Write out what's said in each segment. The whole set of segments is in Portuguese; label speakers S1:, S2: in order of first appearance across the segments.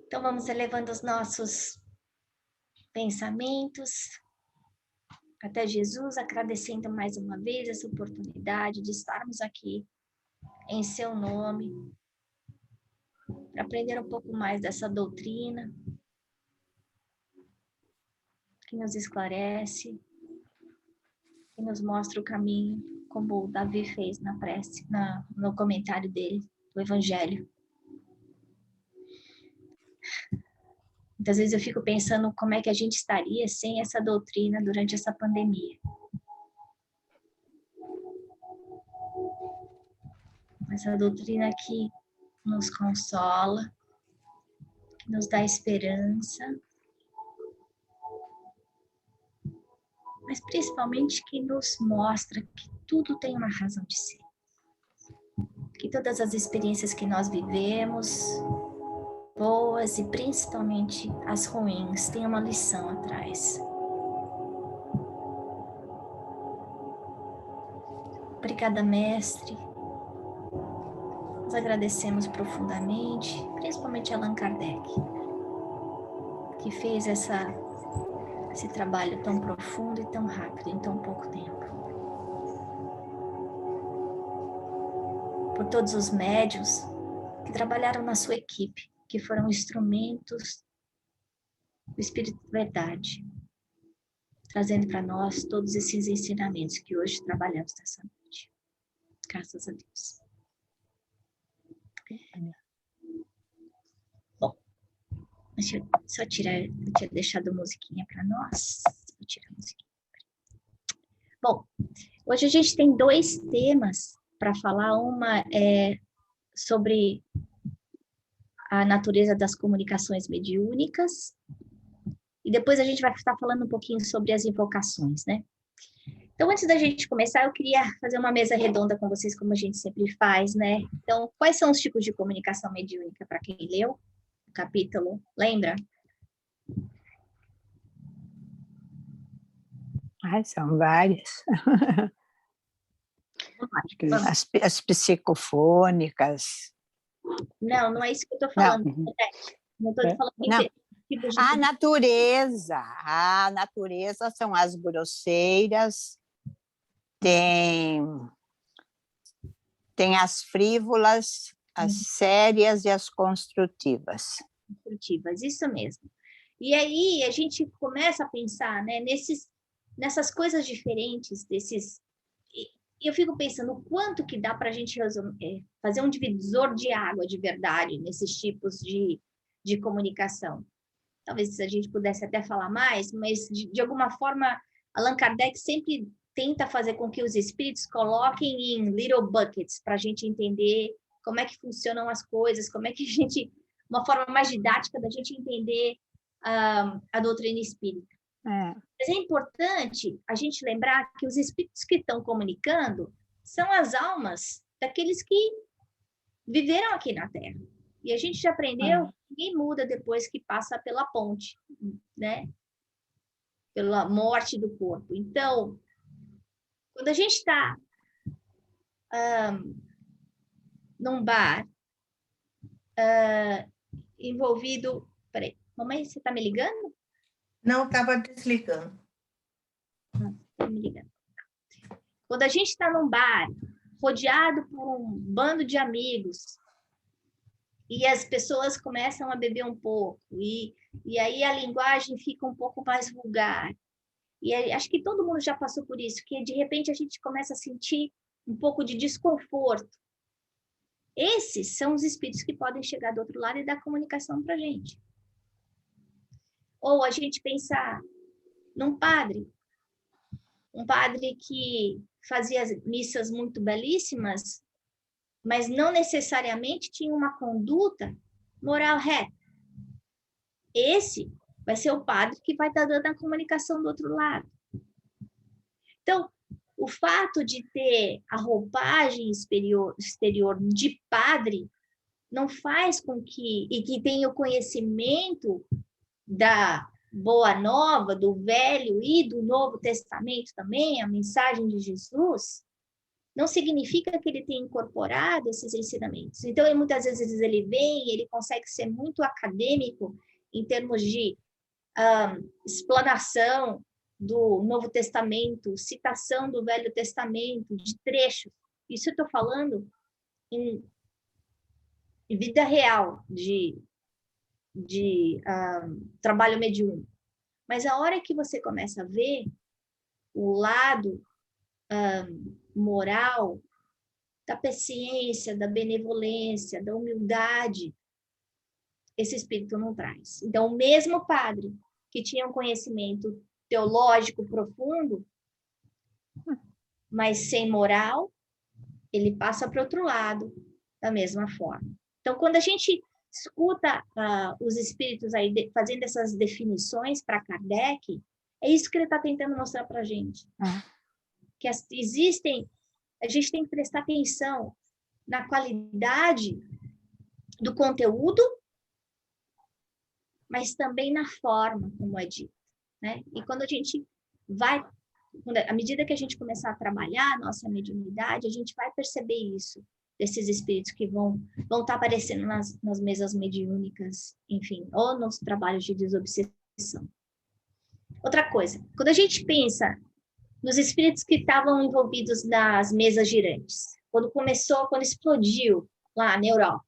S1: Então, vamos elevando os nossos pensamentos até Jesus, agradecendo mais uma vez essa oportunidade de estarmos aqui em seu nome, para aprender um pouco mais dessa doutrina que nos esclarece, que nos mostra o caminho, como o Davi fez na prece, no comentário dele, do Evangelho. Muitas vezes eu fico pensando como é que a gente estaria sem essa doutrina durante essa pandemia. Essa doutrina que nos consola, que nos dá esperança, mas principalmente que nos mostra que tudo tem uma razão de ser. Que todas as experiências que nós vivemos, boas e principalmente as ruins, têm uma lição atrás. Obrigada, Mestre. Nós agradecemos profundamente, principalmente a Allan Kardec, que fez esse trabalho tão profundo e tão rápido em tão pouco tempo. Por todos os médiuns que trabalharam na sua equipe, que foram instrumentos do Espírito de Verdade, trazendo para nós todos esses ensinamentos que hoje trabalhamos nessa noite. Graças a Deus. Bom, deixa eu só tirar, eu tinha deixado a musiquinha para nós. Vou tirar a musiquinha. Bom, hoje a gente tem dois temas para falar. Uma é sobre a natureza das comunicações mediúnicas, e depois a gente vai estar falando um pouquinho sobre as invocações, né? Então, antes da gente começar, eu queria fazer uma mesa redonda com vocês, como a gente sempre faz, né? Então, quais são os tipos de comunicação mediúnica, para quem leu o capítulo? Lembra?
S2: São várias. As psicofônicas.
S1: Não é isso que eu estou falando. Não estou falando de tipos de...
S2: A natureza são as grosseiras, tem as frívolas, as sérias e as construtivas.
S1: Construtivas, isso mesmo. E aí a gente começa a pensar, né, nessas coisas diferentes, e eu fico pensando o quanto que dá para a gente fazer um divisor de água de verdade nesses tipos de comunicação. Talvez a gente pudesse até falar mais, mas de alguma forma Allan Kardec sempre tenta fazer com que os espíritos coloquem em little buckets para a gente entender como é que funcionam as coisas, como é que a gente, uma forma mais didática da gente entender a doutrina espírita. Mas é importante a gente lembrar que os espíritos que estão comunicando são as almas daqueles que viveram aqui na Terra. E a gente já aprendeu que ninguém muda depois que passa pela ponte, né? Pela morte do corpo. Então, quando a gente está num bar, envolvido... Peraí, mamãe, você está me ligando?
S3: Não, estava desligando.
S1: Me ligando. Quando a gente está num bar, rodeado por um bando de amigos, e as pessoas começam a beber um pouco, e aí a linguagem fica um pouco mais vulgar. E aí, acho que todo mundo já passou por isso, que de repente a gente começa a sentir um pouco de desconforto. Esses são os espíritos que podem chegar do outro lado e dar comunicação para a gente. Ou a gente pensar num padre, um padre que fazia missas muito belíssimas, mas não necessariamente tinha uma conduta moral reta. Esse vai ser o padre que vai estar dando a comunicação do outro lado. Então, o fato de ter a roupagem exterior de padre não faz com que, e que tenha o conhecimento da Boa Nova, do Velho e do Novo Testamento também, a mensagem de Jesus, não significa que ele tenha incorporado esses ensinamentos. Então, muitas vezes ele vem, ele consegue ser muito acadêmico em termos de explanação do Novo Testamento, citação do Velho Testamento, de trechos. Isso eu estou falando em vida real, de trabalho mediúnico. Mas a hora que você começa a ver o lado moral, da paciência, da benevolência, da humildade, esse espírito não traz. Então, o mesmo padre que tinha um conhecimento teológico profundo, mas sem moral, ele passa para o outro lado da mesma forma. Então, quando a gente escuta os espíritos aí fazendo essas definições para Kardec, é isso que ele está tentando mostrar para a gente. Que existem, a gente tem que prestar atenção na qualidade do conteúdo, mas também na forma como é dito, né? E quando a gente vai, à medida que a gente começar a trabalhar a nossa mediunidade, a gente vai perceber isso, desses espíritos que vão estar aparecendo nas mesas mediúnicas, enfim, ou nos trabalhos de desobsessão. Outra coisa, quando a gente pensa nos espíritos que estavam envolvidos nas mesas girantes, quando explodiu lá na Europa,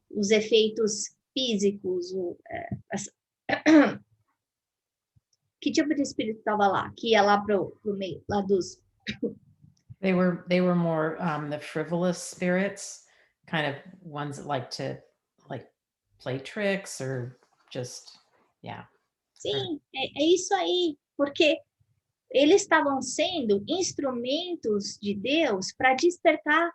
S1: os efeitos físicos, que tipo de espírito estava lá? Que ia lá pro meio, lá dos...
S4: They were more the frivolous spirits, kind of ones that like to play tricks or just, yeah.
S1: Sim, é isso aí, porque eles estavam sendo instrumentos de Deus para despertar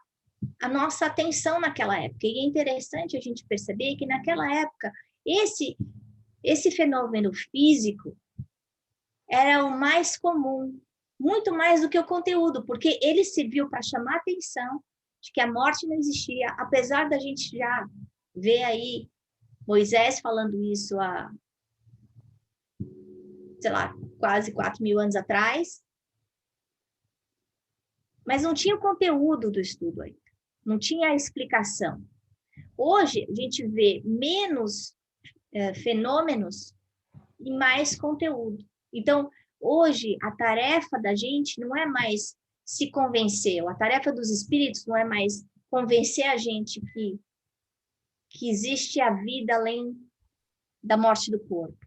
S1: a nossa atenção naquela época. E é interessante a gente perceber que naquela época esse fenômeno físico era o mais comum, muito mais do que o conteúdo, porque ele serviu para chamar a atenção de que a morte não existia, apesar da gente já ver aí Moisés falando isso há, sei lá, quase 4.000 anos atrás, mas não tinha o conteúdo do estudo ainda, não tinha a explicação. Hoje, a gente vê menos fenômenos e mais conteúdo. Então, hoje, a tarefa da gente não é mais se convencer, a tarefa dos espíritos não é mais convencer a gente que existe a vida além da morte do corpo.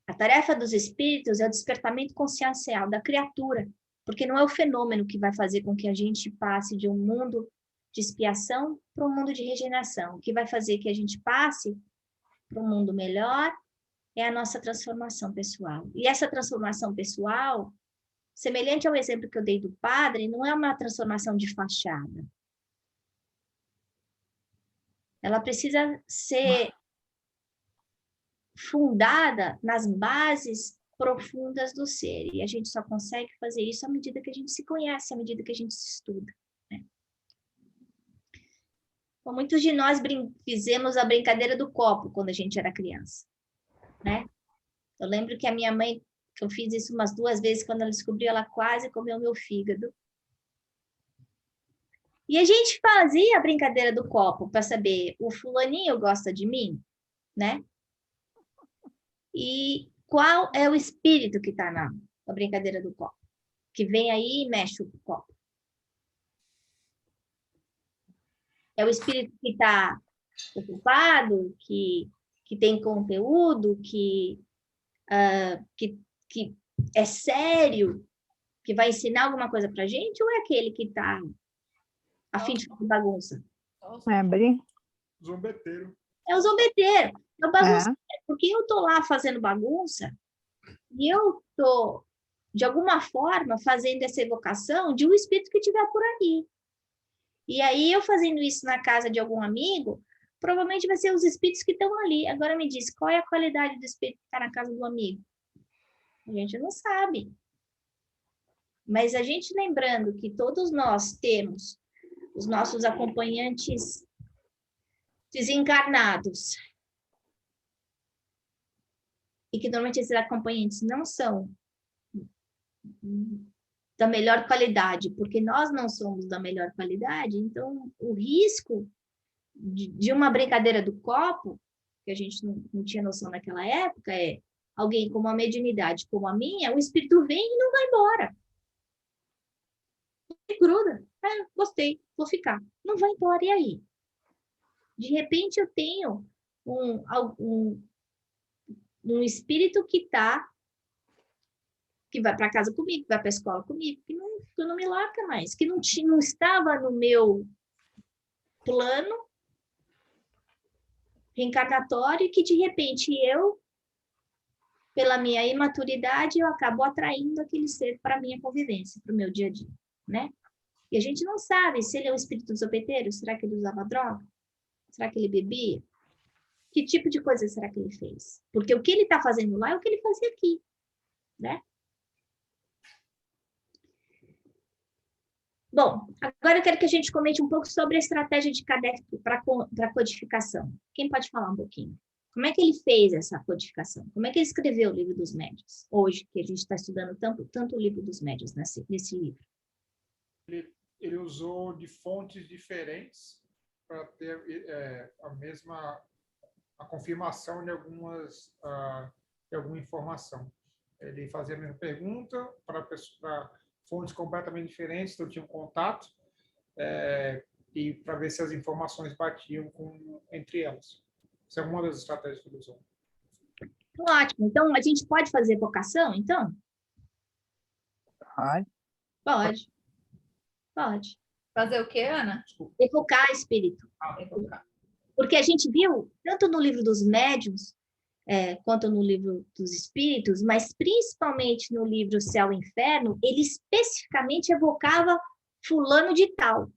S1: A tarefa dos espíritos é o despertamento consciencial da criatura, porque não é o fenômeno que vai fazer com que a gente passe de um mundo de expiação para um mundo de regeneração. O que vai fazer que a gente passe para um mundo melhor é a nossa transformação pessoal. E essa transformação pessoal, semelhante ao exemplo que eu dei do padre, não é uma transformação de fachada. Ela precisa ser fundada nas bases profundas do ser. E a gente só consegue fazer isso à medida que a gente se conhece, à medida que a gente se estuda, né? Bom, muitos de nós fizemos a brincadeira do copo quando a gente era criança, né? Eu lembro que a minha mãe, que eu fiz isso umas 2 vezes, quando ela descobriu, ela quase comeu meu fígado. E a gente fazia a brincadeira do copo para saber, o fulaninho gosta de mim, né? E qual é o espírito que está na brincadeira do copo? Que vem aí e mexe o copo. É o espírito que está ocupado, que tem conteúdo, que é sério, que vai ensinar alguma coisa para a gente, ou é aquele que está a fim de fazer bagunça?
S5: Zombeteiro.
S1: É o zombeteiro, é o bagunceiro, porque eu estou lá fazendo bagunça e eu estou, de alguma forma, fazendo essa evocação de um espírito que estiver por aí. E aí, eu fazendo isso na casa de algum amigo, provavelmente vai ser os espíritos que estão ali. Agora me diz, qual é a qualidade do espírito que está na casa do amigo? A gente não sabe. Mas a gente lembrando que todos nós temos os nossos acompanhantes desencarnados, e que normalmente esses acompanhantes não são da melhor qualidade, porque nós não somos da melhor qualidade, então o risco de uma brincadeira do copo, que a gente não tinha noção naquela época, é alguém com uma mediunidade como a minha, o espírito vem e não vai embora. E gruda. Gostei, vou ficar. Não vai embora, e aí? De repente eu tenho um espírito que vai para casa comigo, que vai para a escola comigo, que não me larga mais, que não estava no meu plano reencarnatório, que de repente pela minha imaturidade, eu acabo atraindo aquele ser para a minha convivência, para o meu dia a dia, né? E a gente não sabe se ele é um espírito zopeteiro, será que ele usava droga? Será que ele bebia? Que tipo de coisa será que ele fez? Porque o que ele está fazendo lá é o que ele fazia aqui, né? Bom, agora eu quero que a gente comente um pouco sobre a estratégia de Kardec para codificação. Quem pode falar um pouquinho? Como é que ele fez essa codificação? Como é que ele escreveu o Livro dos Médiuns? Hoje, que a gente está estudando tanto o Livro dos Médiuns nesse livro.
S5: Ele usou de fontes diferentes para ter a confirmação de alguma informação. Ele fazia a mesma pergunta para fontes completamente diferentes, então tinha um contato, e para ver se as informações batiam entre elas. Essa é uma das estratégias que ele usou.
S1: Ótimo. Então, a gente pode fazer evocação, então?
S2: Pode.
S1: Pode.
S6: Fazer o quê, Ana?
S5: Desculpa.
S1: Evocar espírito.
S6: Evocar.
S1: Porque a gente viu, tanto no Livro dos Médiuns, quanto no Livro dos Espíritos, mas principalmente no livro Céu e Inferno, ele especificamente evocava fulano de tal.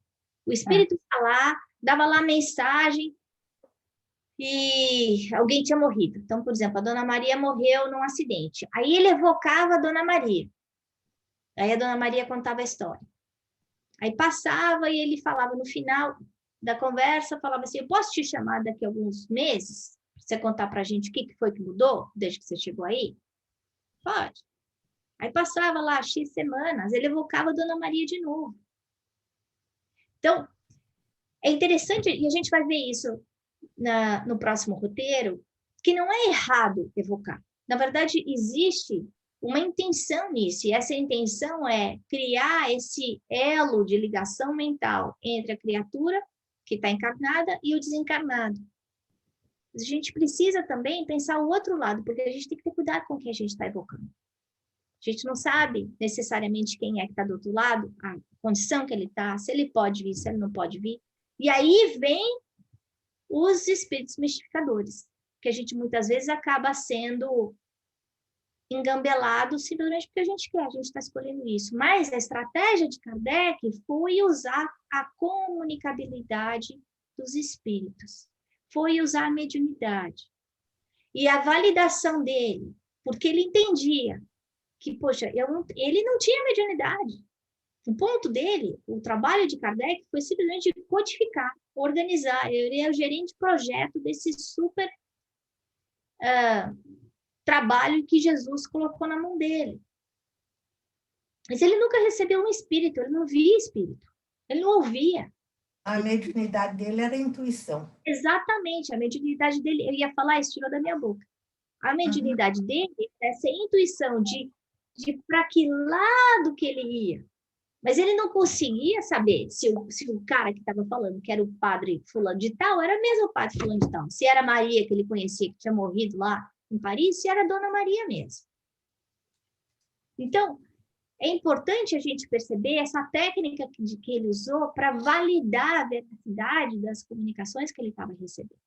S1: O espírito ia lá, dava lá mensagem e alguém tinha morrido. Então, por exemplo, a Dona Maria morreu num acidente. Aí ele evocava a Dona Maria. Aí a Dona Maria contava a história. Aí passava e ele falava no final da conversa, falava assim, eu posso te chamar daqui a alguns meses? Você contar para a gente o que foi que mudou desde que você chegou aí? Pode. Aí passava lá X semanas, ele evocava a Dona Maria de novo. Então, é interessante, e a gente vai ver isso no próximo roteiro, que não é errado evocar. Na verdade, existe uma intenção nisso, e essa intenção é criar esse elo de ligação mental entre a criatura que está encarnada e o desencarnado. A gente precisa também pensar o outro lado, porque a gente tem que ter cuidado com o que a gente está evocando. A gente não sabe necessariamente quem é que está do outro lado, a condição que ele está, se ele pode vir, se ele não pode vir. E aí vem os espíritos mistificadores, que a gente muitas vezes acaba sendo engambelado simplesmente porque a gente quer, a gente está escolhendo isso. Mas a estratégia de Kardec foi usar a comunicabilidade dos espíritos, foi usar a mediunidade. E a validação dele, porque ele entendia que, poxa, ele não tinha mediunidade. O ponto dele, o trabalho de Kardec, foi simplesmente codificar, organizar. Ele é o gerente de projeto desse super trabalho que Jesus colocou na mão dele. Mas ele nunca recebeu um espírito, ele não via espírito, ele não ouvia.
S3: A mediunidade dele era a intuição.
S1: Exatamente, a mediunidade dele, eu ia falar, isso tirou da minha boca. A mediunidade dele é essa intuição de para que lado que ele ia. Mas ele não conseguia saber se o cara que estava falando, que era o padre fulano de tal, era mesmo o padre fulano de tal. Se era Maria, que ele conhecia, que tinha morrido lá em Paris, se era a Dona Maria mesmo. Então, é importante a gente perceber essa técnica que ele usou para validar a veracidade das comunicações que ele estava recebendo.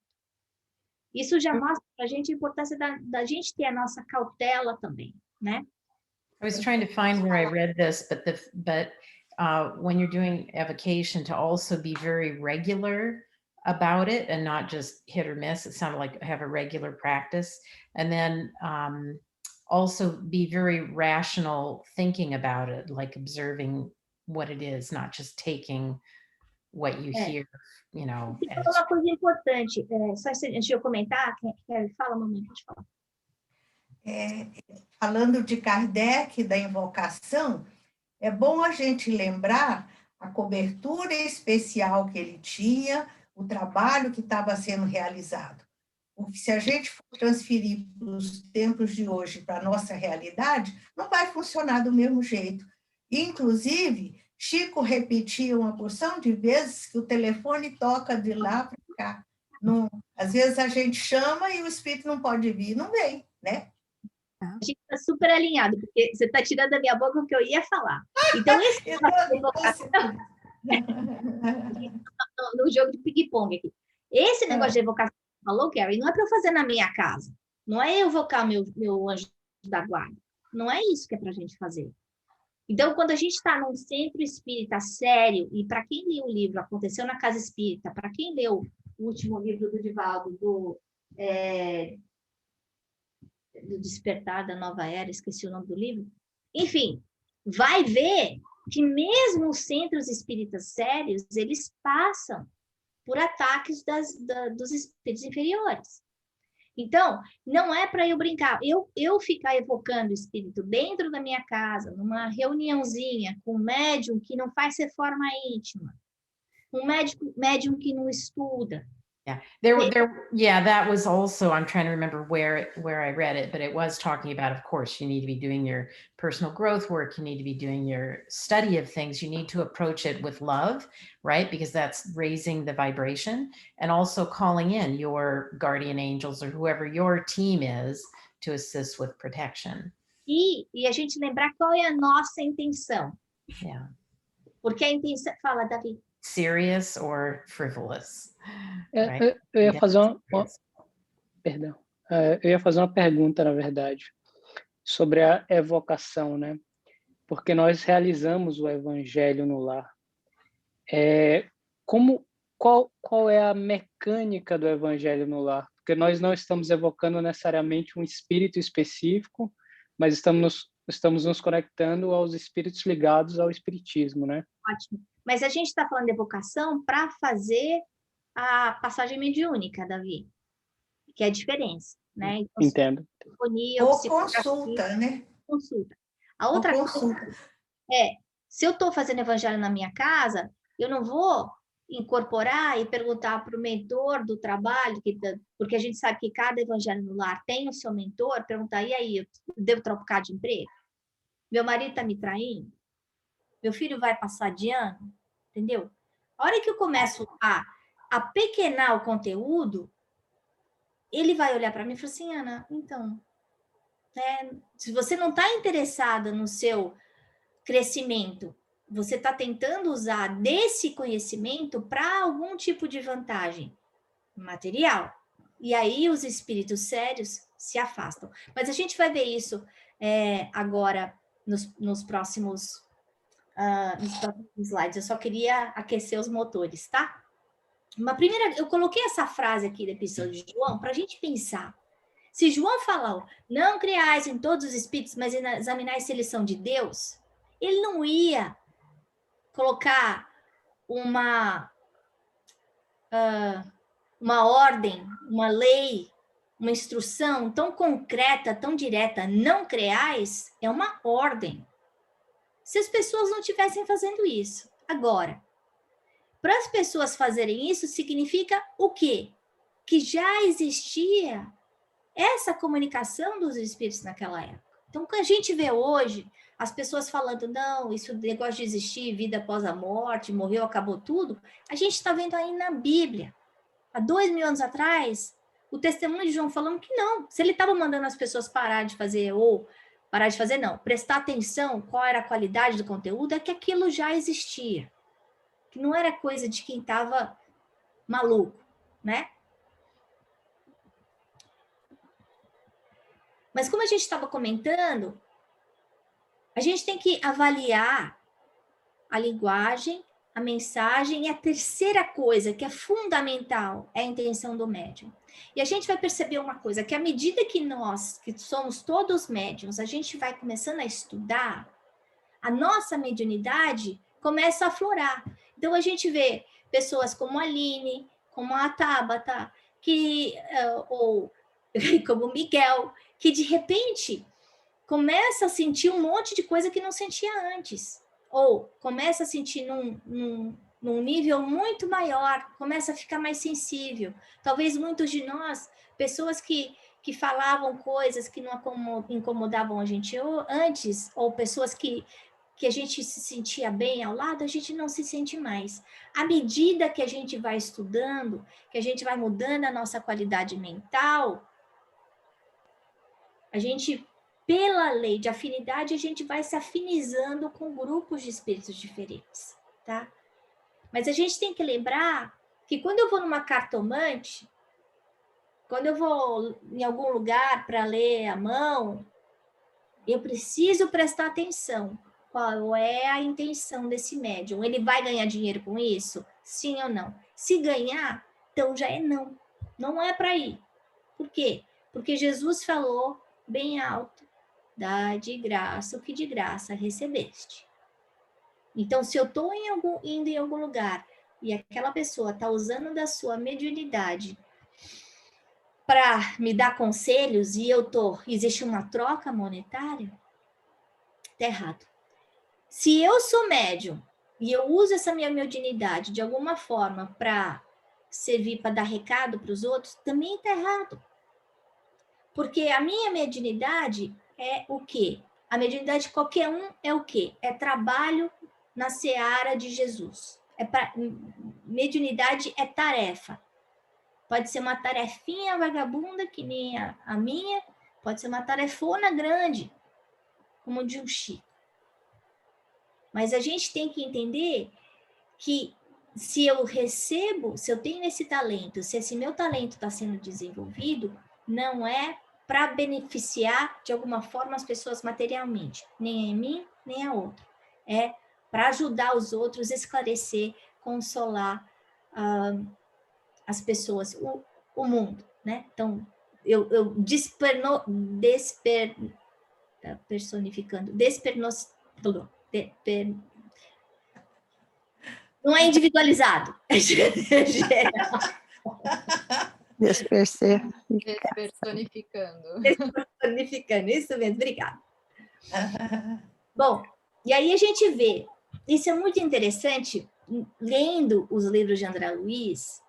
S1: Isso já mostra para a gente a importância da gente ter a nossa cautela também, né?
S4: I was trying to find where I read this, but when you're doing evocation, to also be very regular about it and not just hit or miss. It sounded like have a regular practice, and then also be very rational thinking about it, like observing what it is, not just taking what you hear, you know.
S1: Você falou uma coisa importante, só antes de eu comentar, fala, mamãe, pode falar.
S3: Falando de Kardec, da invocação, é bom a gente lembrar a cobertura especial que ele tinha, o trabalho que estava sendo realizado. Porque se a gente for transferir para os tempos de hoje, para a nossa realidade, não vai funcionar do mesmo jeito. Inclusive, Chico repetia uma porção de vezes que o telefone toca de lá para cá. Não, às vezes a gente chama e o espírito não pode vir, não vem, né?
S1: A gente está super alinhado, porque você está tirando da minha boca o que eu ia falar. Então, esse no jogo de ping-pong aqui. Esse negócio de evocação que você falou, Gary, não é para eu fazer na minha casa. Não é eu evocar meu anjo da guarda. Não é isso que é para a gente fazer. Então, quando a gente está num centro espírita sério, e para quem leu o livro Aconteceu na Casa Espírita, para quem leu o último livro do Divaldo, do Despertar da Nova Era, esqueci o nome do livro, enfim, vai ver que mesmo os centros espíritas sérios, eles passam por ataques dos espíritos inferiores. Então, não é para eu brincar. Eu ficar evocando o espírito dentro da minha casa, numa reuniãozinha com um médium que não faz reforma íntima, um médium que não estuda.
S4: Yeah, that was also, I'm trying to remember where I read it, but it was talking about, of course, you need to be doing your personal growth work, you need to be doing your study of things, you need to approach it with love, right? Because that's raising the vibration, and also calling in your guardian angels or whoever your team is to assist with protection.
S1: E a gente lembrar qual é a nossa intenção.
S4: Yeah.
S1: Porque a intenção... Fala, Davi.
S4: Serious or frivolous.
S7: Right? Eu ia fazer perdão. Eu ia fazer uma pergunta, na verdade, sobre a evocação, né? Porque nós realizamos o Evangelho no lar. Qual é a mecânica do Evangelho no lar? Porque nós não estamos evocando necessariamente um espírito específico, mas estamos nos conectando aos espíritos ligados ao espiritismo, né?
S1: Ótimo. Mas a gente está falando de evocação para fazer a passagem mediúnica, Davi, que é a diferença, né? Então,
S7: entendo.
S3: Ou consulta, né?
S1: Consulta. A outra coisa se eu estou fazendo evangelho na minha casa, eu não vou incorporar e perguntar para o mentor do trabalho, porque a gente sabe que cada evangelho no lar tem o seu mentor, perguntar, e aí, eu devo trocar de emprego? Meu marido está me traindo? Meu filho vai passar de ano? Entendeu? A hora que eu começo a apequenar o conteúdo, ele vai olhar para mim e falar assim, Ana, então, se você não está interessada no seu crescimento, você está tentando usar desse conhecimento para algum tipo de vantagem material. E aí os espíritos sérios se afastam. Mas a gente vai ver isso agora nos próximos slides. Eu só queria aquecer os motores, tá? Eu coloquei essa frase aqui da Epístola de João para a gente pensar. Se João falou, não criais em todos os espíritos, mas examinai se eles são de Deus, ele não ia colocar uma ordem, uma lei, uma instrução tão concreta, tão direta, não creais, é uma ordem. Se as pessoas não estivessem fazendo isso. Agora, para as pessoas fazerem isso, significa o quê? Que já existia essa comunicação dos espíritos naquela época. Então, o que a gente vê hoje, as pessoas falando, não, isso negócio de existir vida após a morte, morreu, acabou tudo, a gente está vendo aí na Bíblia. Há 2000 anos atrás, o testemunho de João falando que não. Se ele estava mandando as pessoas prestar atenção qual era a qualidade do conteúdo, é que aquilo já existia. Que não era coisa de quem estava maluco, né? Mas como a gente estava comentando, a gente tem que avaliar a linguagem, a mensagem, e a terceira coisa, que é fundamental, é a intenção do médium. E a gente vai perceber uma coisa, que à medida que nós, que somos todos médiums, a gente vai começando a estudar, a nossa mediunidade começa a aflorar. Então, a gente vê pessoas como a Aline, como a Tabata, ou como o Miguel, que de repente começa a sentir um monte de coisa que não sentia antes. ou começa a sentir num nível muito maior, começa a ficar mais sensível. Talvez muitos de nós, pessoas que falavam coisas que não incomodavam a gente antes, ou pessoas que a gente se sentia bem ao lado, a gente não se sente mais. À medida que a gente vai estudando, que a gente vai mudando a nossa qualidade mental, a gente, pela lei de afinidade, a gente vai se afinizando com grupos de espíritos diferentes, tá? Mas a gente tem que lembrar que quando eu vou numa cartomante, quando eu vou em algum lugar para ler a mão, eu preciso prestar atenção. Qual é a intenção desse médium? Ele vai ganhar dinheiro com isso? Sim ou não? Se ganhar, então já é não. Não é para ir. Por quê? Porque Jesus falou bem alto: dá de graça o que de graça recebeste. Então, se eu estou indo em algum lugar e aquela pessoa está usando da sua mediunidade para me dar conselhos e existe uma troca monetária, está errado. Se eu sou médium e eu uso essa minha mediunidade de alguma forma para servir, para dar recado para os outros, também está errado. Porque a minha mediunidade é o quê? A mediunidade de qualquer um é o quê? É trabalho na seara de Jesus. Mediunidade é tarefa. Pode ser uma tarefinha vagabunda, que nem a minha, pode ser uma tarefona grande, como de um Chico. Mas a gente tem que entender que se eu recebo, se eu tenho esse talento, se esse meu talento está sendo desenvolvido, não é para beneficiar de alguma forma as pessoas materialmente, nem a mim, nem a outra. É para ajudar os outros, esclarecer, consolar as pessoas, o mundo, né? Então, eu personificando, não é individualizado, é geral.
S6: Despersonificando.
S1: Despersonificando, isso mesmo, obrigada. Bom, e aí a gente vê, isso é muito interessante, lendo os livros de André Luiz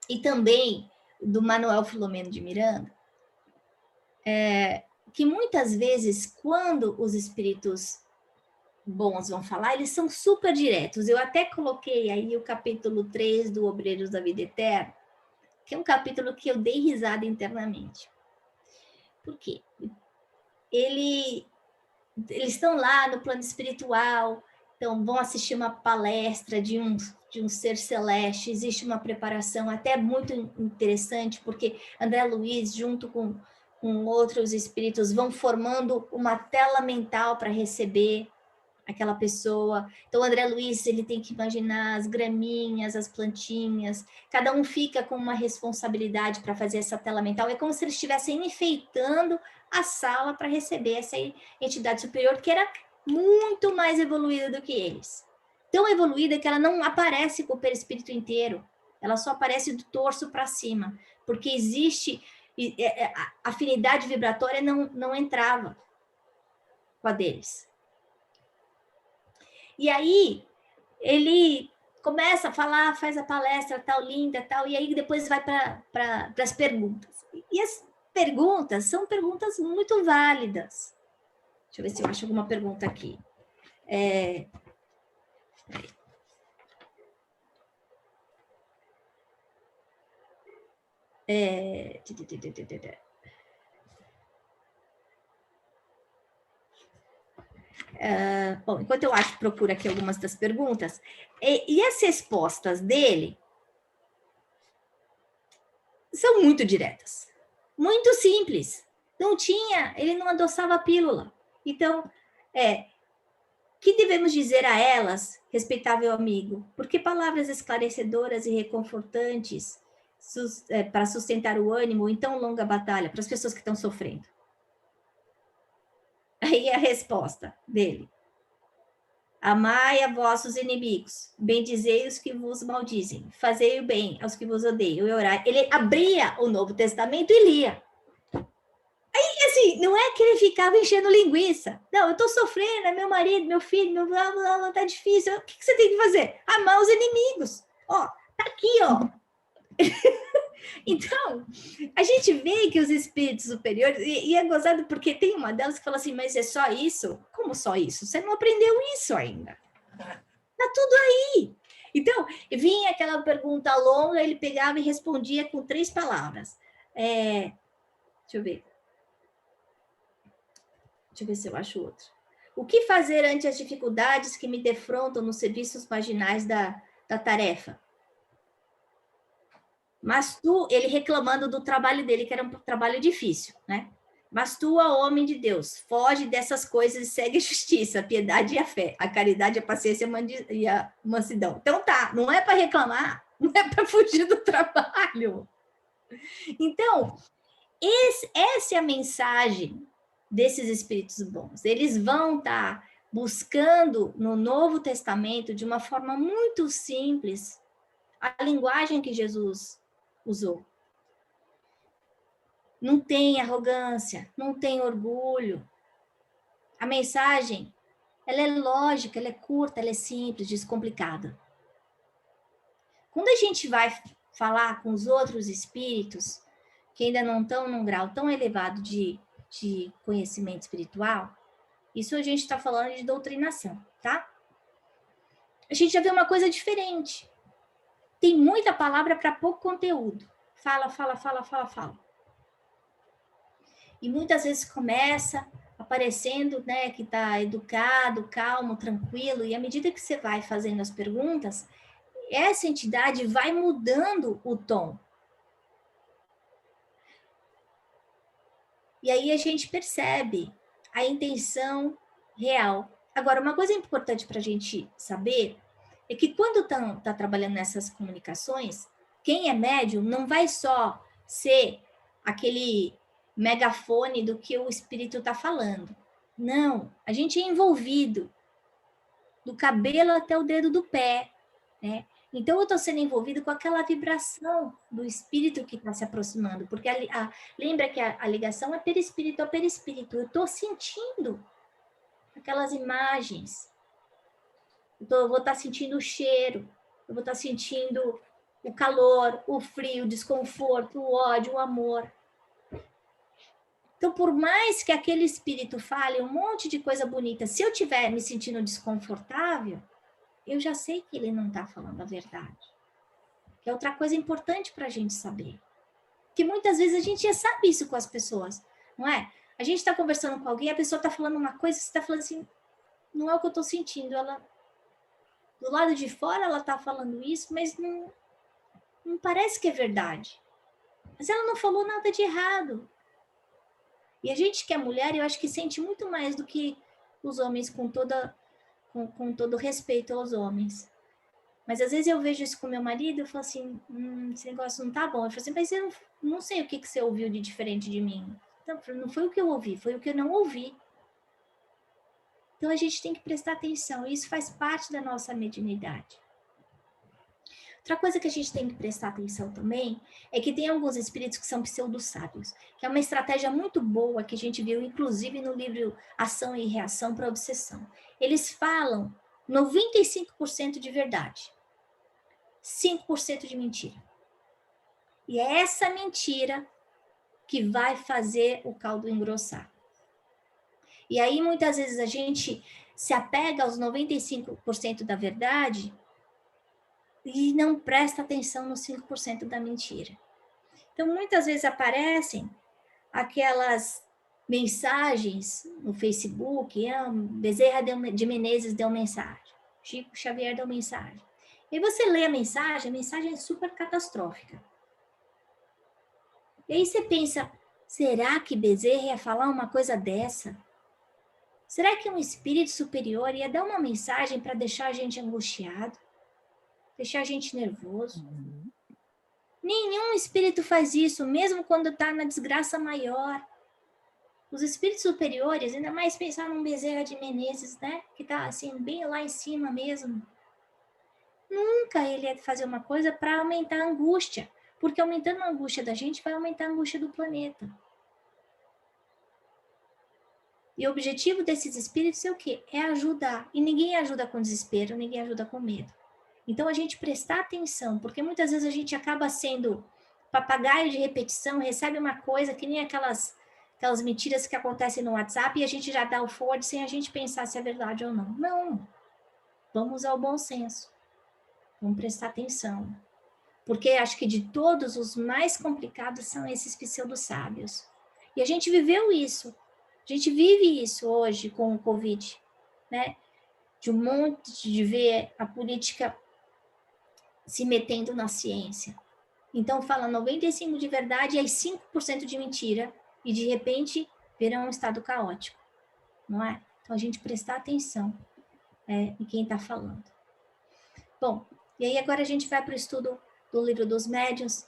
S1: e também do Manuel Filomeno de Miranda, que muitas vezes, quando os espíritos bons vão falar, eles são super diretos. Eu até coloquei aí o capítulo 3 do Obreiros da Vida Eterna, que é um capítulo que eu dei risada internamente. Por quê? Eles estão lá no plano espiritual, então vão assistir uma palestra de um ser celeste, existe uma preparação até muito interessante, porque André Luiz, junto com outros espíritos, vão formando uma tela mental para receber aquela pessoa. Então, André Luiz, ele tem que imaginar as graminhas, as plantinhas, cada um fica com uma responsabilidade para fazer essa tela mental. É como se eles estivessem enfeitando a sala para receber essa entidade superior, que era muito mais evoluída do que eles. Tão evoluída que ela não aparece com o perispírito inteiro, ela só aparece do torso para cima, porque existe a afinidade vibratória não entrava com a deles. E aí, ele começa a falar, faz a palestra, tal, linda, tal, e aí depois vai para as perguntas. E as perguntas são perguntas muito válidas. Deixa eu ver se eu acho alguma pergunta aqui. Bom, enquanto eu procuro aqui algumas das perguntas, e as respostas dele são muito diretas, muito simples. Ele não adoçava a pílula. Então, que devemos dizer a elas, respeitável amigo? Porque palavras esclarecedoras e reconfortantes para sustentar o ânimo em tão longa batalha, para as pessoas que estão sofrendo. Aí a resposta dele: amai a vossos inimigos, bendizei os que vos maldizem, fazei o bem aos que vos odeiam e orai. Ele abria o Novo Testamento e lia. Aí, assim, assim, não é que ele ficava enchendo linguiça. Não, eu tô sofrendo, é meu marido, meu filho, meu blá, blá, blá, tá difícil. O que você tem que fazer? Amar os inimigos. Ó, tá aqui, ó. Então, a gente vê que os espíritos superiores, e é gozado porque tem uma delas que fala assim, mas é só isso? Como só isso? Você não aprendeu isso ainda. Tá tudo aí. Então, vinha aquela pergunta longa, ele pegava e respondia com 3 palavras. Deixa eu ver. Deixa eu ver se eu acho outro. O que fazer ante as dificuldades que me defrontam nos serviços marginais da tarefa? Mas tu, ele reclamando do trabalho dele, que era um trabalho difícil, né? Mas tu, ó homem de Deus, foge dessas coisas e segue a justiça, a piedade e a fé, a caridade, a paciência e a mansidão. Então tá, não é para reclamar, não é para fugir do trabalho. Então, essa é a mensagem desses espíritos bons. Eles vão estar buscando no Novo Testamento, de uma forma muito simples, a linguagem que Jesus usou. Não tem arrogância, não tem orgulho. A mensagem, ela é lógica, ela é curta, ela é simples, descomplicada. Quando a gente vai falar com os outros espíritos, que ainda não estão num grau tão elevado de conhecimento espiritual, isso a gente está falando de doutrinação, tá? A gente já vê uma coisa diferente. Tem muita palavra para pouco conteúdo. Fala, fala, fala, fala, fala. E muitas vezes começa aparecendo, né, que está educado, calmo, tranquilo, e à medida que você vai fazendo as perguntas, essa entidade vai mudando o tom. E aí a gente percebe a intenção real. Agora, uma coisa importante para a gente saber é que quando tá trabalhando nessas comunicações, quem é médium não vai só ser aquele megafone do que o espírito está falando. Não, a gente é envolvido do cabelo até o dedo do pé, né? Então, eu estou sendo envolvido com aquela vibração do espírito que está se aproximando, porque lembra que a ligação é perispírito a perispírito. Eu estou sentindo aquelas imagens. Eu vou estar sentindo o cheiro, eu vou estar sentindo o calor, o frio, o desconforto, o ódio, o amor. Então, por mais que aquele espírito fale um monte de coisa bonita, se eu estiver me sentindo desconfortável, eu já sei que ele não está falando a verdade. Que é outra coisa importante para a gente saber. Que muitas vezes a gente já sabe isso com as pessoas, não é? A gente está conversando com alguém, a pessoa está falando uma coisa, você está falando assim, não é o que eu estou sentindo. Ela, do lado de fora, ela está falando isso, mas não parece que é verdade. Mas ela não falou nada de errado. E a gente que é mulher, eu acho que sente muito mais do que os homens, com todo respeito aos homens. Mas às vezes eu vejo isso com meu marido, eu falo assim, esse negócio não tá bom. Eu falo assim, mas eu não sei o que você ouviu de diferente de mim. Não foi o que eu ouvi, foi o que eu não ouvi. Então a gente tem que prestar atenção, e isso faz parte da nossa mediunidade. Outra coisa que a gente tem que prestar atenção também é que tem alguns espíritos que são pseudo-sábios, que é uma estratégia muito boa que a gente viu, inclusive, no livro Ação e Reação para a Obsessão. Eles falam 95% de verdade, 5% de mentira. E é essa mentira que vai fazer o caldo engrossar. E aí, muitas vezes, a gente se apega aos 95% da verdade e não presta atenção nos 5% da mentira. Então, muitas vezes aparecem aquelas mensagens no Facebook, Bezerra de Menezes deu mensagem, Chico Xavier deu mensagem. E você lê a mensagem é super catastrófica. E aí você pensa, será que Bezerra ia falar uma coisa dessa? Será que um espírito superior ia dar uma mensagem para deixar a gente angustiado? Deixar a gente nervoso? Nenhum espírito faz isso, mesmo quando está na desgraça maior. Os espíritos superiores, ainda mais pensar num Bezerra de Menezes, né? Que está assim, bem lá em cima mesmo. Nunca ele ia fazer uma coisa para aumentar a angústia, porque aumentando a angústia da gente vai aumentar a angústia do planeta. E o objetivo desses espíritos é o quê? É ajudar. E ninguém ajuda com desespero, ninguém ajuda com medo. Então, a gente prestar atenção, porque muitas vezes a gente acaba sendo papagaio de repetição, recebe uma coisa que nem aquelas mentiras que acontecem no WhatsApp e a gente já dá o forward sem a gente pensar se é verdade ou não. Não. Vamos usar o bom senso. Vamos prestar atenção. Porque acho que de todos, os mais complicados são esses pseudo-sábios. E a gente viveu isso. A gente vive isso hoje com o Covid, né? De um monte de ver a política se metendo na ciência. Então, fala 95% de verdade e aí 5% de mentira. E, de repente, vira um estado caótico, não é? Então, a gente prestar atenção em quem está falando. Bom, e aí agora a gente vai para o estudo do livro dos médiuns.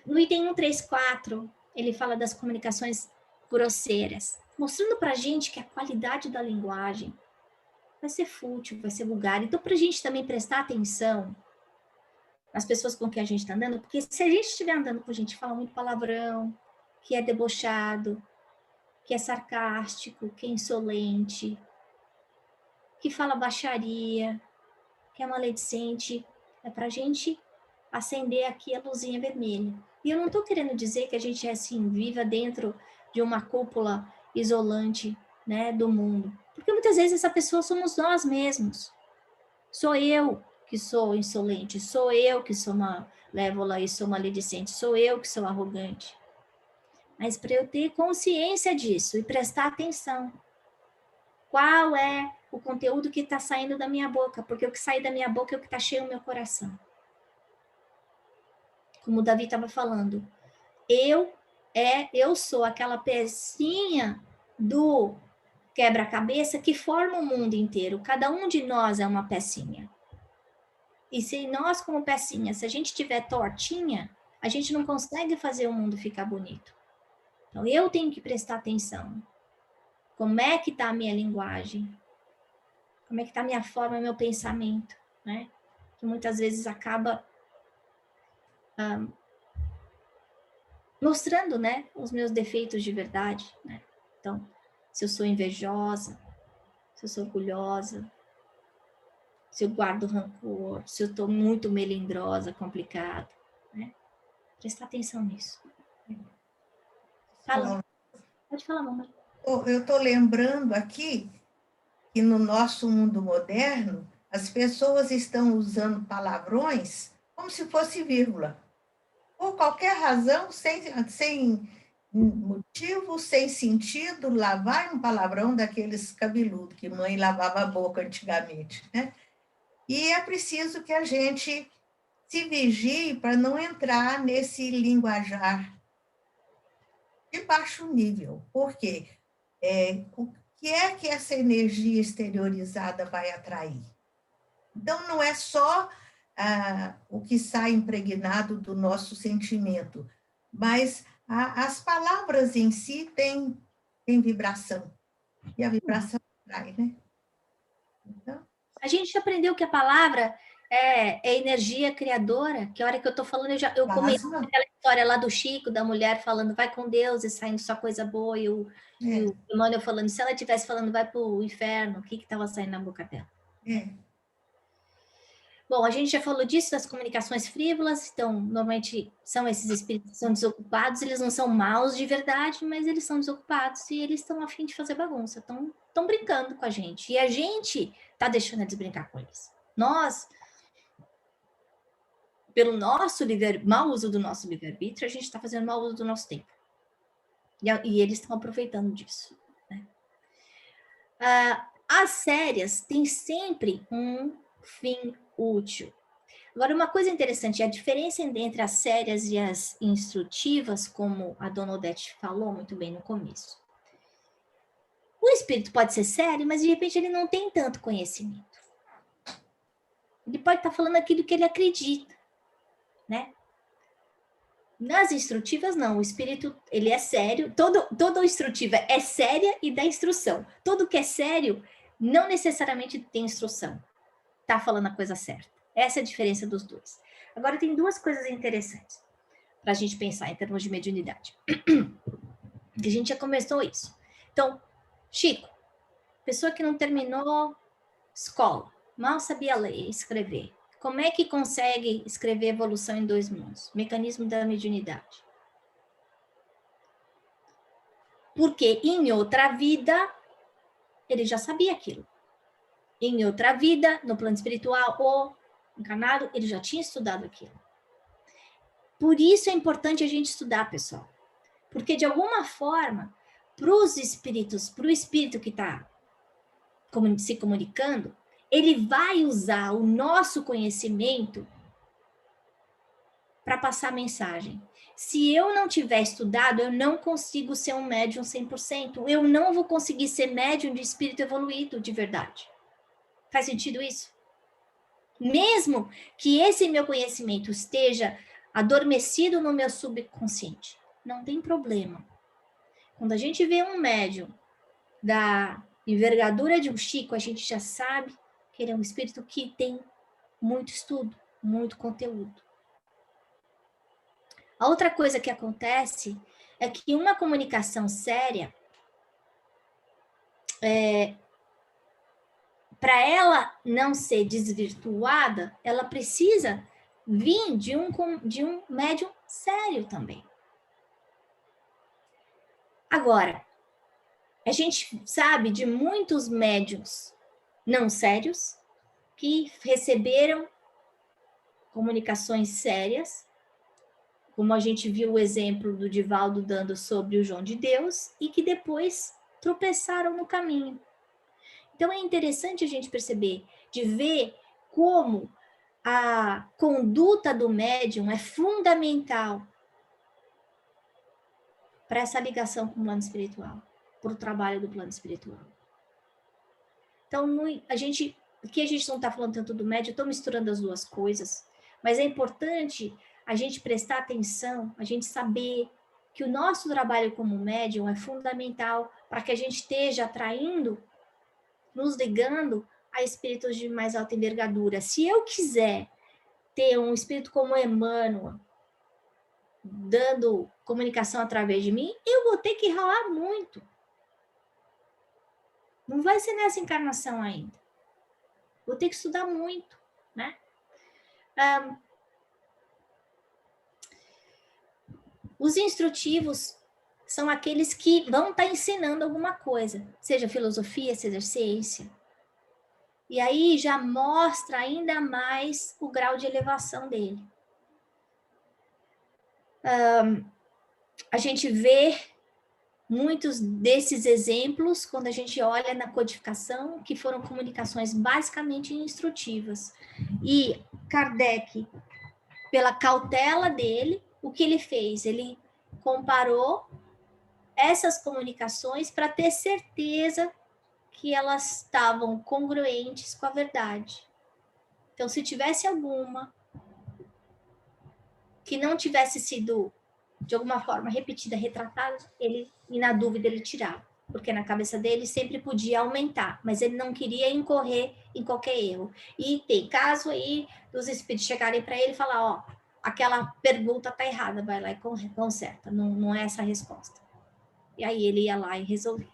S1: No item 134, ele fala das comunicações grosseiras, mostrando para a gente que a qualidade da linguagem vai ser fútil, vai ser vulgar. Então, para a gente também prestar atenção nas pessoas com quem a gente está andando, porque se a gente estiver andando com gente que fala muito palavrão, que é debochado, que é sarcástico, que é insolente, que fala baixaria, que é maledicente, é para a gente acender aqui a luzinha vermelha. E eu não estou querendo dizer que a gente é assim, viva dentro de uma cúpula isolante, né, do mundo. Porque muitas vezes essa pessoa somos nós mesmos. Sou eu que sou insolente, sou eu que sou malévola e sou maledicente, sou eu que sou arrogante. Mas para eu ter consciência disso e prestar atenção, qual é o conteúdo que está saindo da minha boca? Porque o que sai da minha boca é o que está cheio no meu coração. Como o Davi estava falando, eu sou aquela pecinha do quebra-cabeça que forma o mundo inteiro. Cada um de nós é uma pecinha. E se nós, como pecinha, se a gente tiver tortinha, a gente não consegue fazer o mundo ficar bonito. Então, eu tenho que prestar atenção. Como é que está a minha linguagem? Como é que está a minha forma, meu pensamento, né? Que muitas vezes acaba mostrando, né, os meus defeitos de verdade, né? Então, se eu sou invejosa, se eu sou orgulhosa, se eu guardo rancor, se eu estou muito melindrosa, complicada, né? Prestar atenção nisso. Fala. Pode falar, mamãe.
S3: Eu estou lembrando aqui que no nosso mundo moderno, as pessoas estão usando palavrões como se fosse vírgula. Por qualquer razão, sem motivo, sem sentido, lá vai um palavrão daqueles cabeludos que mãe lavava a boca antigamente, né? E é preciso que a gente se vigie para não entrar nesse linguajar de baixo nível. Por quê? O que é que essa energia exteriorizada vai atrair? Então, não é só o que sai impregnado do nosso sentimento, mas as palavras em si têm vibração, e a vibração atrai, né? Então,
S1: a gente aprendeu que a palavra é energia criadora, que a hora que eu estou falando, eu comecei aquela história lá do Chico, da mulher falando, vai com Deus e saindo só coisa boa, e o Emmanuel falando, se ela estivesse falando, vai para o inferno, o que estava saindo na boca dela? Bom, a gente já falou disso, das comunicações frívolas, então, normalmente são esses espíritos que são desocupados, eles não são maus de verdade, mas eles são desocupados e eles estão a fim de fazer bagunça, estão brincando com a gente, e a gente está deixando eles brincar com eles. Nós, pelo nosso mau uso do nosso livre-arbítrio, a gente está fazendo mau uso do nosso tempo. E eles estão aproveitando disso, né? As sérias têm sempre um fim útil. Agora, uma coisa interessante, a diferença entre as sérias e as instrutivas, como a dona Odete falou muito bem no começo. O espírito pode ser sério, mas de repente ele não tem tanto conhecimento. Ele pode estar falando aquilo que ele acredita, né? Nas instrutivas, não. O espírito, ele é sério. Toda instrutiva é séria e dá instrução. Tudo que é sério não necessariamente tem instrução. Tá falando a coisa certa. Essa é a diferença dos dois. Agora, tem duas coisas interessantes para a gente pensar em termos de mediunidade. A gente já começou isso. Então, Chico, pessoa que não terminou escola, mal sabia ler e escrever. Como é que consegue escrever Evolução em Dois Mundos? Mecanismo da mediunidade. Porque em outra vida, ele já sabia aquilo. Em outra vida, no plano espiritual ou encarnado, ele já tinha estudado aquilo. Por isso é importante a gente estudar, pessoal. Porque, de alguma forma, para os espíritos, para o espírito que está se comunicando, ele vai usar o nosso conhecimento para passar a mensagem. Se eu não tiver estudado, eu não consigo ser um médium 100%. Eu não vou conseguir ser médium de espírito evoluído de verdade. Faz sentido isso? Mesmo que esse meu conhecimento esteja adormecido no meu subconsciente, não tem problema. Quando a gente vê um médium da envergadura de um Chico, a gente já sabe que ele é um espírito que tem muito estudo, muito conteúdo. A outra coisa que acontece é que uma comunicação séria, para ela não ser desvirtuada, ela precisa vir de um médium sério também. Agora, a gente sabe de muitos médiuns não sérios que receberam comunicações sérias, como a gente viu o exemplo do Divaldo dando sobre o João de Deus, e que depois tropeçaram no caminho. Então é interessante a gente perceber, de ver como a conduta do médium é fundamental para essa ligação com o plano espiritual, para o trabalho do plano espiritual. Então, aqui a gente não está falando tanto do médium, estou misturando as duas coisas, mas é importante a gente prestar atenção, a gente saber que o nosso trabalho como médium é fundamental para que a gente esteja atraindo, nos ligando a espíritos de mais alta envergadura. Se eu quiser ter um espírito como Emmanuel, dando comunicação através de mim, eu vou ter que ralar muito. Não vai ser nessa encarnação ainda. Vou ter que estudar muito, né? Os instrutivos são aqueles que vão estar ensinando alguma coisa, seja filosofia, seja ciência. E aí já mostra ainda mais o grau de elevação dele. A gente vê muitos desses exemplos quando a gente olha na codificação, que foram comunicações basicamente instrutivas. E Kardec, pela cautela dele, o que ele fez? Ele comparou essas comunicações para ter certeza que elas estavam congruentes com a verdade. Então, se tivesse alguma que não tivesse sido, de alguma forma, repetida, retratada, ele, e na dúvida, ele tirava. Porque na cabeça dele sempre podia aumentar, mas ele não queria incorrer em qualquer erro. E tem caso aí dos espíritos chegarem para ele e falar, ó, aquela pergunta está errada, vai lá e conserta, não é essa a resposta. E aí ele ia lá e resolvia.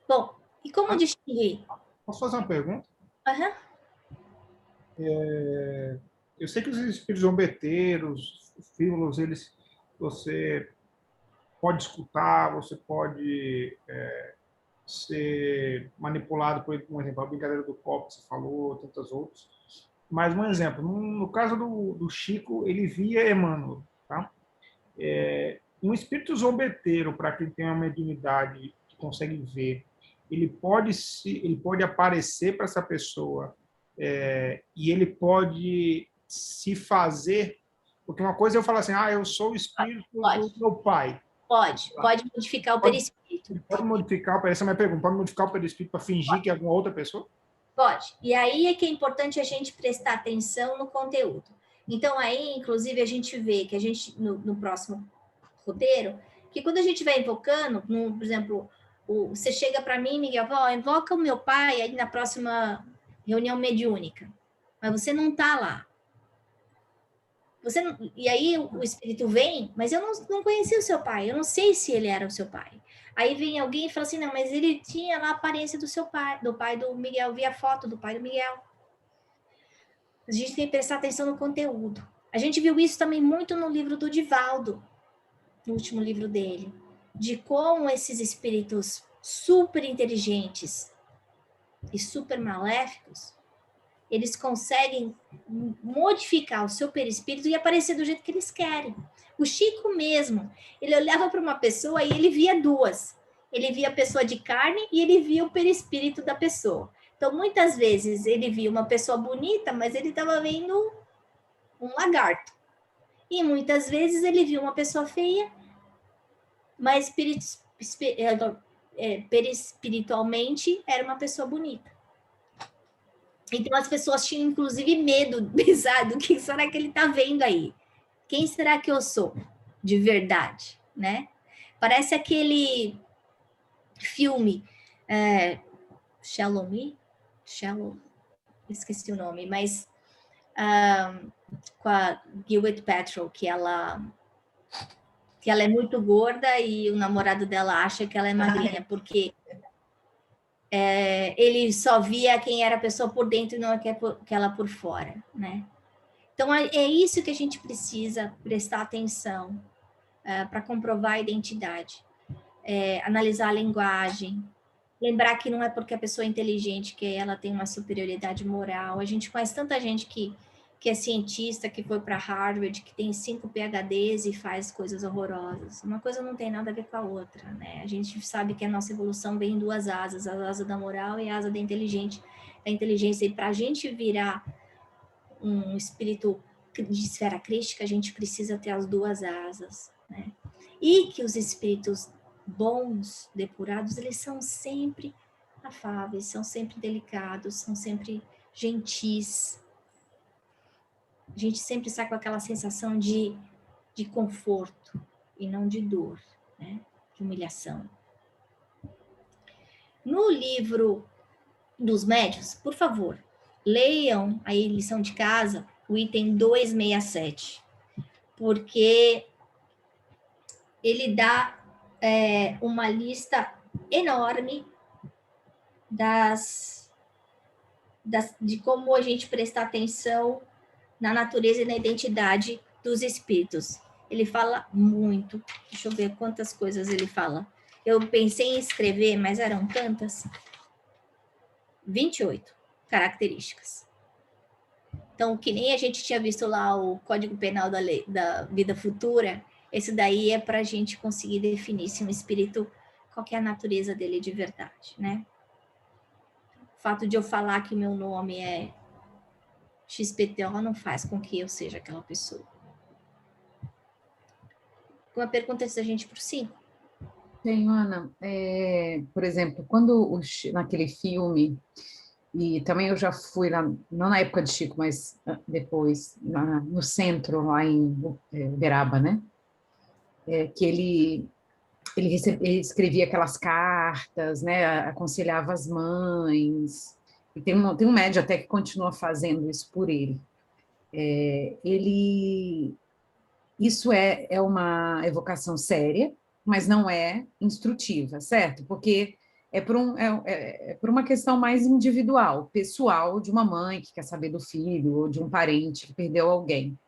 S1: Bom, e como distinguir?
S5: Posso fazer uma pergunta?
S1: Uhum.
S5: Eu sei que os espíritos zombeteiros, os frívolos, você pode escutar, você pode ser manipulado por exemplo, a brincadeira do copo que você falou, tantas outras. Mas um exemplo, no caso do Chico, ele via Emmanuel, tá? Um espírito zombeteiro, para quem tem uma mediunidade que consegue ver, ele pode aparecer para essa pessoa e ele pode se fazer, porque uma coisa é eu falar assim, eu sou o espírito do meu pai.
S1: Pode modificar o perispírito.
S5: Pode modificar, essa é a minha pergunta, pode modificar o perispírito para fingir que é alguma outra pessoa?
S1: Pode. E aí é que é importante a gente prestar atenção no conteúdo. Então, aí, inclusive, a gente vê que a gente, no próximo roteiro, que quando a gente vai invocando, por exemplo, você chega para mim, Miguel, invoca o meu pai aí na próxima reunião mediúnica. Mas você não está lá. Você não... E aí o espírito vem, mas eu não conhecia o seu pai, eu não sei se ele era o seu pai. Aí vem alguém e fala assim, não, mas ele tinha lá a aparência do seu pai, do pai do Miguel, eu vi a foto do pai do Miguel. A gente tem que prestar atenção no conteúdo. A gente viu isso também muito no livro do Divaldo, no último livro dele, de como esses espíritos super inteligentes e super maléficos, eles conseguem modificar o seu perispírito e aparecer do jeito que eles querem. O Chico mesmo, ele olhava para uma pessoa e ele via duas. Ele via a pessoa de carne e ele via o perispírito da pessoa. Então, muitas vezes, ele via uma pessoa bonita, mas ele estava vendo um lagarto. E muitas vezes ele viu uma pessoa feia, mas perispiritualmente era uma pessoa bonita. Então as pessoas tinham inclusive medo, sabe? Do que será que ele está vendo aí? Quem será que eu sou de verdade, né? Parece aquele filme Shallow Me, esqueci o nome, mas com a Gwyneth Paltrow, que ela é muito gorda e o namorado dela acha que ela é magrinha, porque ele só via quem era a pessoa por dentro e não aquela por fora, né? Então, é isso que a gente precisa prestar atenção para comprovar a identidade. Analisar a linguagem, lembrar que não é porque a pessoa é inteligente que ela tem uma superioridade moral. A gente conhece tanta gente que é cientista, que foi para Harvard, que tem 5 PhDs e faz coisas horrorosas. Uma coisa não tem nada a ver com a outra, né? A gente sabe que a nossa evolução vem em 2 asas, a asa da moral e a asa da inteligência. E para a gente virar um espírito de esfera crística, a gente precisa ter as 2 asas, né? E que os espíritos bons, depurados, eles são sempre afáveis, são sempre delicados, são sempre gentis. A gente sempre sai com aquela sensação de conforto e não de dor, né? De humilhação. No livro dos médiuns, por favor, leiam aí lição de casa, o item 267, porque ele dá uma lista enorme de como a gente prestar atenção na natureza e na identidade dos espíritos. Ele fala muito. Deixa eu ver quantas coisas ele fala. Eu pensei em escrever, mas eram tantas. 28 características. Então, que nem a gente tinha visto lá o Código Penal da Vida Futura, esse daí é para a gente conseguir definir se um espírito, qual que é a natureza dele de verdade, né? O fato de eu falar que meu nome é XPTO não faz com que eu seja aquela pessoa. Uma pergunta antes da gente ir para o 5.
S8: Tenho, Ana. Por exemplo, quando naquele filme, e também eu já fui lá, não na época de Chico, mas depois, no centro, lá em Uberaba, né? Que ele escrevia aquelas cartas, né? Aconselhava as mães. E tem um médium até que continua fazendo isso por ele. Isso é uma evocação séria, mas não é instrutiva, certo? Porque é por uma questão mais individual, pessoal, de uma mãe que quer saber do filho, ou de um parente que perdeu alguém.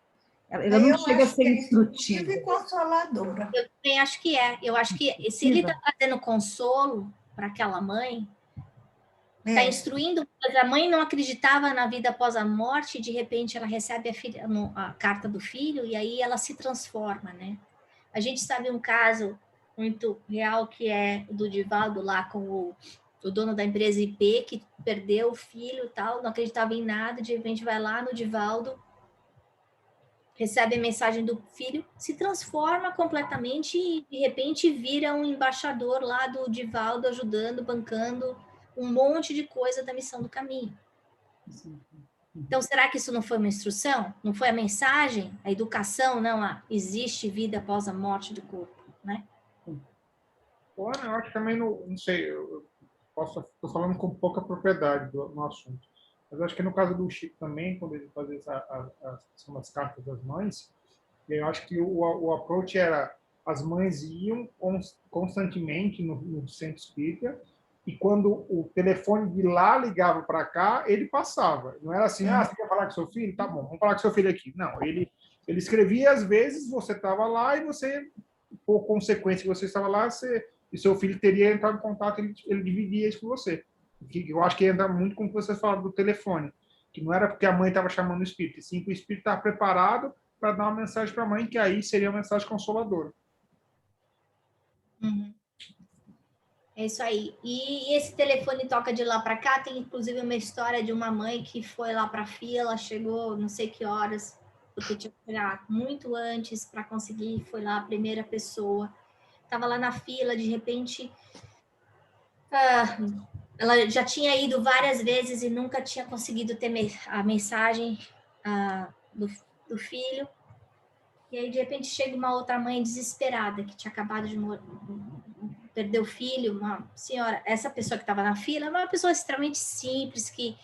S8: Ela não chega a ser instrutiva.
S3: E consoladora.
S1: Eu também acho que é. Eu acho que se ele está trazendo consolo para aquela mãe, está instruindo, mas a mãe não acreditava na vida após a morte, e de repente ela recebe a carta do filho e aí ela se transforma, né? A gente sabe um caso muito real que é do Divaldo lá com o dono da empresa IP, que perdeu o filho e tal, não acreditava em nada, de repente vai lá no Divaldo, recebe a mensagem do filho, se transforma completamente e de repente vira um embaixador lá do Divaldo, ajudando, bancando um monte de coisa da missão do caminho. Então, será que isso não foi uma instrução? Não foi a mensagem? A educação? Não, existe vida após a morte do corpo, né?
S5: Bom, eu acho que também, não sei, eu estou falando com pouca propriedade no assunto, Mas eu acho que no caso do Chico também, quando ele fazia são as cartas das mães, eu acho que o approach era as mães iam constantemente no centro espírita e quando o telefone de lá ligava para cá, ele passava. Não era assim, você quer falar com seu filho? Tá bom, vamos falar com seu filho aqui. Não, ele escrevia, às vezes, você estava lá e você, por consequência que você estava lá, e seu filho teria entrado em contato, ele dividia isso com você. Que eu acho que entra muito com o que você fala do telefone, que não era porque a mãe estava chamando o espírito, sim que o espírito estava preparado para dar uma mensagem para a mãe, que aí seria uma mensagem consoladora.
S1: Uhum. É isso aí. E esse telefone toca de lá para cá. Tem inclusive uma história de uma mãe que foi lá para a fila, chegou não sei que horas, porque tinha que chegar muito antes para conseguir. Foi lá a primeira pessoa. Estava lá na fila, de repente, ela já tinha ido várias vezes e nunca tinha conseguido ter a mensagem do filho. E aí, de repente, chega uma outra mãe desesperada, que tinha acabado de perder o filho, uma senhora. Essa pessoa que estava na fila era uma pessoa extremamente simples, que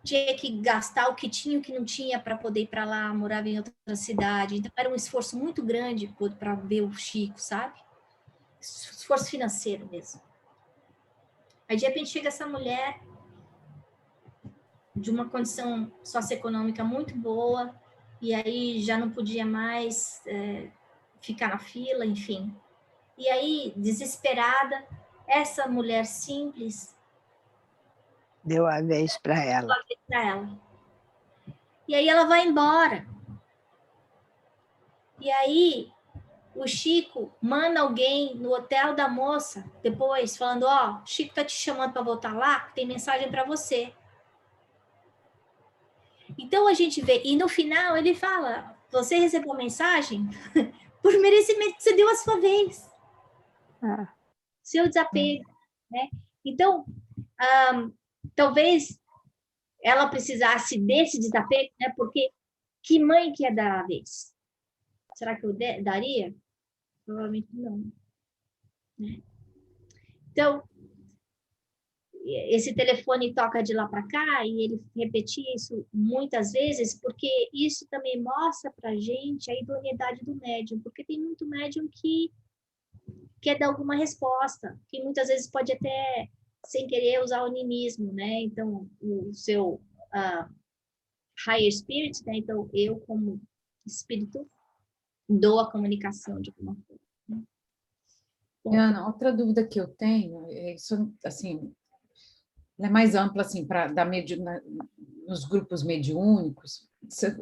S1: tinha que gastar o que tinha e o que não tinha para poder ir para lá, morava em outra cidade. Então, era um esforço muito grande para ver o Chico, sabe? Esforço financeiro mesmo. Aí, de repente, chega essa mulher de uma condição socioeconômica muito boa, e aí já não podia mais ficar na fila, enfim. E aí, desesperada, essa mulher simples
S2: deu a vez para ela.
S1: E aí ela vai embora. E aí o Chico manda alguém no hotel da moça depois, falando, Chico tá te chamando para voltar lá, tem mensagem para você. Então a gente vê, e no final ele fala, você recebeu a mensagem por merecimento que você deu a sua vez. Seu desapego, né? Então, talvez ela precisasse desse desapego, né? Porque que mãe que ia dar a vez? Será que eu daria? Provavelmente não. Né? Então, esse telefone toca de lá para cá e ele repetia isso muitas vezes, porque isso também mostra para a gente a idoneidade do médium, porque tem muito médium que quer dar alguma resposta, que muitas vezes pode até, sem querer, usar onismo, né? Então, o seu higher spirit, né? Então, eu, como espírito, dou a comunicação de alguma forma. Né? Bom,
S8: Ana, outra dúvida que eu tenho, isso, assim, é mais ampla, assim, nos grupos mediúnicos,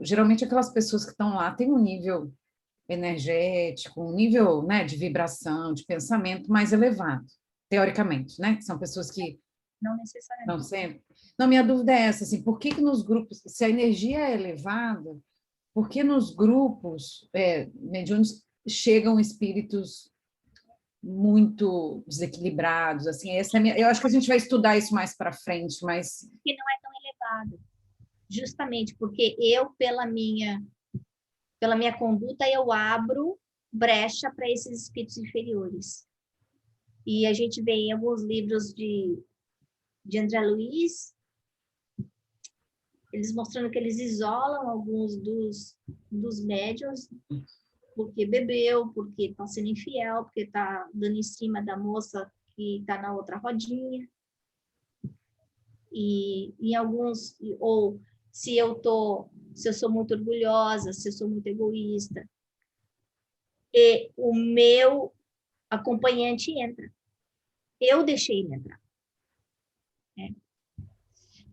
S8: geralmente aquelas pessoas que estão lá têm um nível energético, um nível, né, de vibração, de pensamento mais elevado, teoricamente, né? São pessoas que
S1: não necessariamente.
S8: não sempre. Não, minha dúvida é essa, assim, por que nos grupos, se a energia é elevada, por que nos grupos mediúnicos chegam espíritos muito desequilibrados, assim, essa é eu acho que a gente vai estudar isso mais para frente, mas
S1: que não é tão elevado, justamente porque eu, pela minha conduta, eu abro brecha para esses espíritos inferiores. E a gente vê em alguns livros de André Luiz, eles mostrando que eles isolam alguns dos médiuns, porque bebeu, porque está sendo infiel, porque está dando em cima da moça que está na outra rodinha. E em alguns, ou se eu sou muito orgulhosa, se eu sou muito egoísta, e o meu acompanhante entra. Eu deixei ele entrar.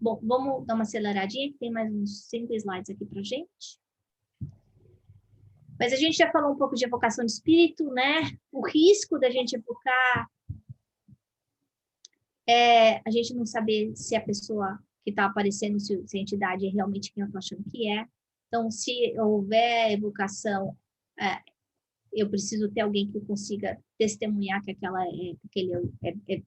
S1: Bom, vamos dar uma aceleradinha, que tem mais uns 5 slides aqui para gente. Mas a gente já falou um pouco de evocação de espírito, né? O risco da gente evocar é a gente não saber se a pessoa que está aparecendo, se a entidade é realmente quem eu estou achando que é. Então, se houver evocação, eu preciso ter alguém que consiga testemunhar que aquele é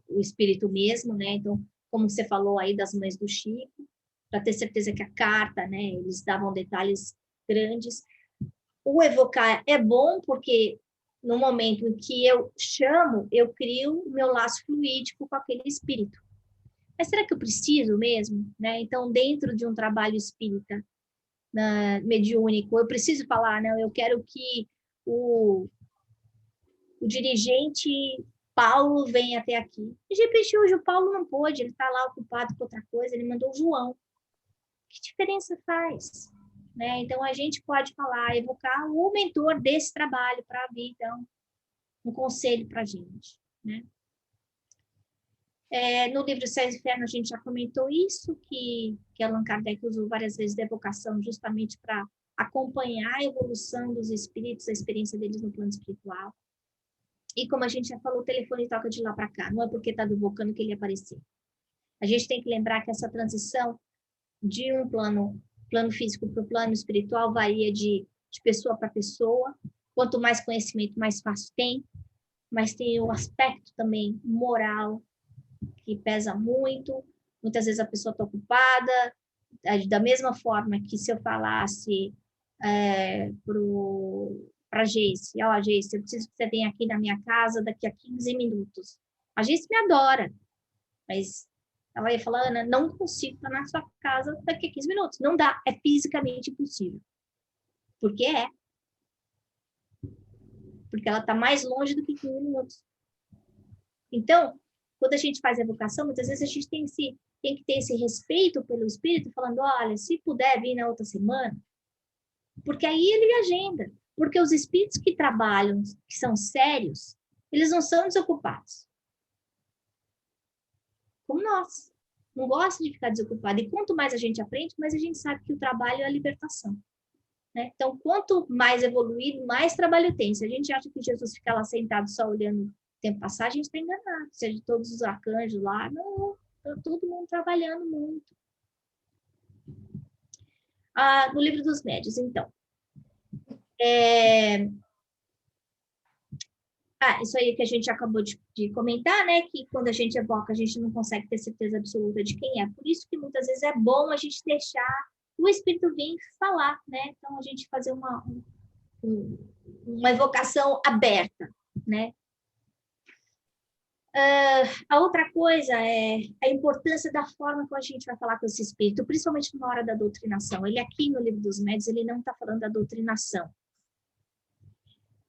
S1: o espírito mesmo, né? Então, como você falou aí das mães do Chico, para ter certeza que a carta, né? Eles davam detalhes grandes. O evocar é bom porque no momento em que eu chamo, eu crio o meu laço fluídico com aquele espírito. Mas será que eu preciso mesmo? Né? Então, dentro de um trabalho espírita mediúnico, eu preciso falar, não, eu quero que o dirigente Paulo venha até aqui. De repente, hoje o Paulo não pôde, ele está lá ocupado com outra coisa, ele mandou o João. Que diferença faz? Né? Então, a gente pode falar, evocar o mentor desse trabalho para vir, então, um conselho para a gente. Né? No livro Céu e Inferno, a gente já comentou isso, que Allan Kardec usou várias vezes da evocação justamente para acompanhar a evolução dos espíritos, a experiência deles no plano espiritual. E como a gente já falou, o telefone toca de lá para cá, não é porque está evocando que ele aparecer. A gente tem que lembrar que essa transição de um plano físico para o plano espiritual varia de pessoa para pessoa. Quanto mais conhecimento, mais fácil tem, mas tem o aspecto também moral, que pesa muito. Muitas vezes a pessoa está ocupada, da mesma forma que se eu falasse para a Geice, Geice, eu preciso que você venha aqui na minha casa daqui a 15 minutos. A Geice me adora, mas ela ia falar, Ana, não consigo estar na sua casa daqui a 15 minutos. Não dá, é fisicamente impossível. Porque porque ela está mais longe do que 15 minutos. Então, quando a gente faz a evocação, muitas vezes a gente tem que ter esse respeito pelo espírito, falando, olha, se puder vir na outra semana, porque aí ele agenda. Porque os espíritos que trabalham, que são sérios, eles não são desocupados. Como nós. Não gosta de ficar desocupado. E quanto mais a gente aprende, mais a gente sabe que o trabalho é a libertação. Né? Então, quanto mais evoluído, mais trabalho tem. Se a gente acha que Jesus fica lá sentado só olhando o tempo passar, a gente está enganado. Seja todos os arcanjos lá, não, está todo mundo trabalhando muito. No livro dos médiuns, então. Isso aí que a gente acabou de comentar, né? Que quando a gente evoca, a gente não consegue ter certeza absoluta de quem é. Por isso que muitas vezes é bom a gente deixar o espírito vir falar, né? Então, a gente fazer uma evocação aberta, né? A outra coisa é a importância da forma como a gente vai falar com esse espírito, principalmente numa hora da doutrinação. Ele aqui no livro dos médiuns, ele não está falando da doutrinação.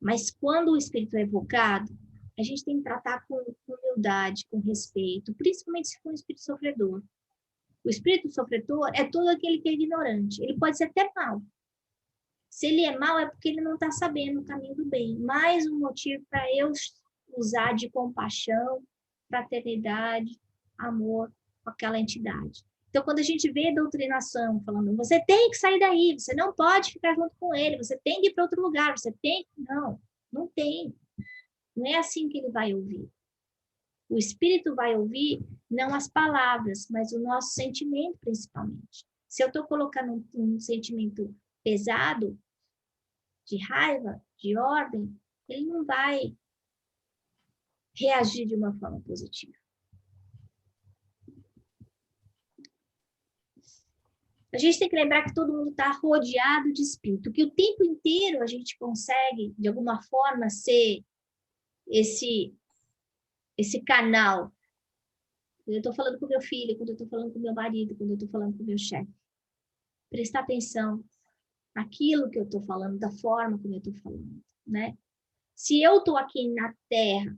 S1: Mas quando o espírito é evocado, a gente tem que tratar com humildade, com respeito, principalmente se for um espírito sofredor. O espírito sofredor é todo aquele que é ignorante. Ele pode ser até mau. Se ele é mau, é porque ele não está sabendo o caminho do bem. Mais um motivo para eu usar de compaixão, fraternidade, amor com aquela entidade. Então, quando a gente vê a doutrinação falando, você tem que sair daí, você não pode ficar junto com ele, você tem que ir para outro lugar, você tem... Não tem. Não é assim que ele vai ouvir. O espírito vai ouvir não as palavras, mas o nosso sentimento, principalmente. Se eu estou colocando um sentimento pesado, de raiva, de ordem, ele não vai reagir de uma forma positiva. A gente tem que lembrar que todo mundo está rodeado de espírito, que o tempo inteiro a gente consegue, de alguma forma, ser esse canal. Quando eu estou falando com meu filho, quando eu estou falando com meu marido, quando eu estou falando com meu chefe. Prestar atenção naquilo que eu estou falando, da forma como eu estou falando, né? Se eu estou aqui na Terra,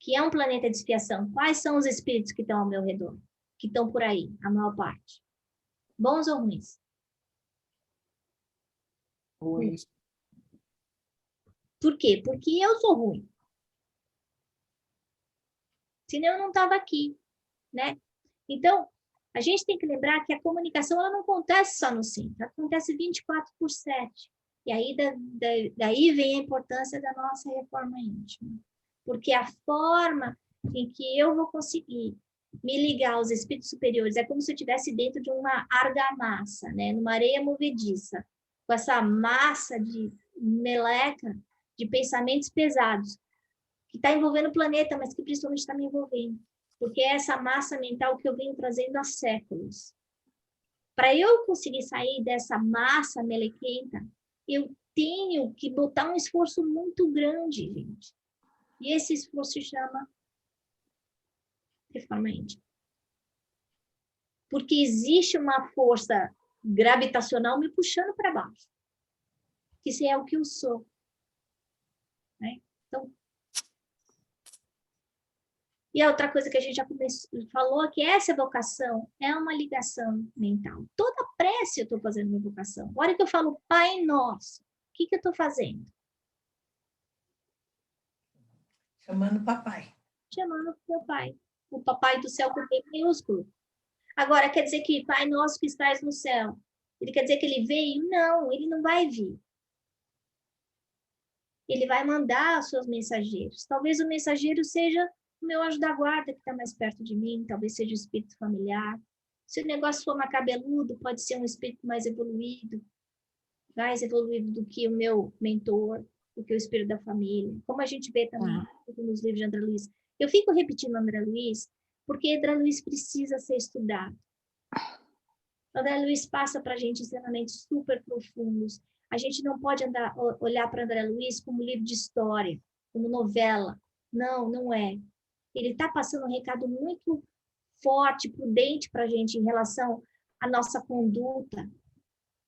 S1: que é um planeta de expiação, quais são os espíritos que estão ao meu redor? Que estão por aí, a maior parte? Bons ou ruins?
S3: Ruins.
S1: Por quê? Porque eu sou ruim. Senão eu não estava aqui, né? Então, a gente tem que lembrar que a comunicação ela não acontece só no centro, acontece 24/7. E aí daí vem a importância da nossa reforma íntima. Porque a forma em que eu vou conseguir me ligar aos espíritos superiores é como se eu estivesse dentro de uma argamassa, né? Numa areia movediça, com essa massa de meleca, de pensamentos pesados, que está envolvendo o planeta, mas que principalmente está me envolvendo. Porque é essa massa mental que eu venho trazendo há séculos. Para eu conseguir sair dessa massa melequenta, eu tenho que botar um esforço muito grande, gente. E esse esforço se chama reforma íntima. porque existe uma força gravitacional me puxando para baixo. Isso é o que eu sou. Né? Então, e a outra coisa que a gente já falou é que essa evocação é uma ligação mental. Toda prece eu estou fazendo uma evocação. A hora que eu falo Pai Nosso, o que eu estou fazendo?
S3: Chamando o papai.
S1: Chamando o meu pai. O papai do céu com P minúsculo. Agora, quer dizer que Pai Nosso que estás no céu, ele quer dizer que ele veio? Não, ele não vai vir. Ele vai mandar os seus mensageiros. Talvez o mensageiro seja o meu anjo da guarda, que está mais perto de mim, talvez seja o espírito familiar. Se o negócio for macabeludo, pode ser um espírito mais evoluído do que o meu mentor, do que o espírito da família. Como a gente vê também nos livros de André Luiz. Eu fico repetindo André Luiz, porque André Luiz precisa ser estudado. André Luiz passa para a gente ensinamentos super profundos. A gente não pode olhar para André Luiz como livro de história, como novela. Não, não é. Ele está passando um recado muito forte, prudente para a gente em relação à nossa conduta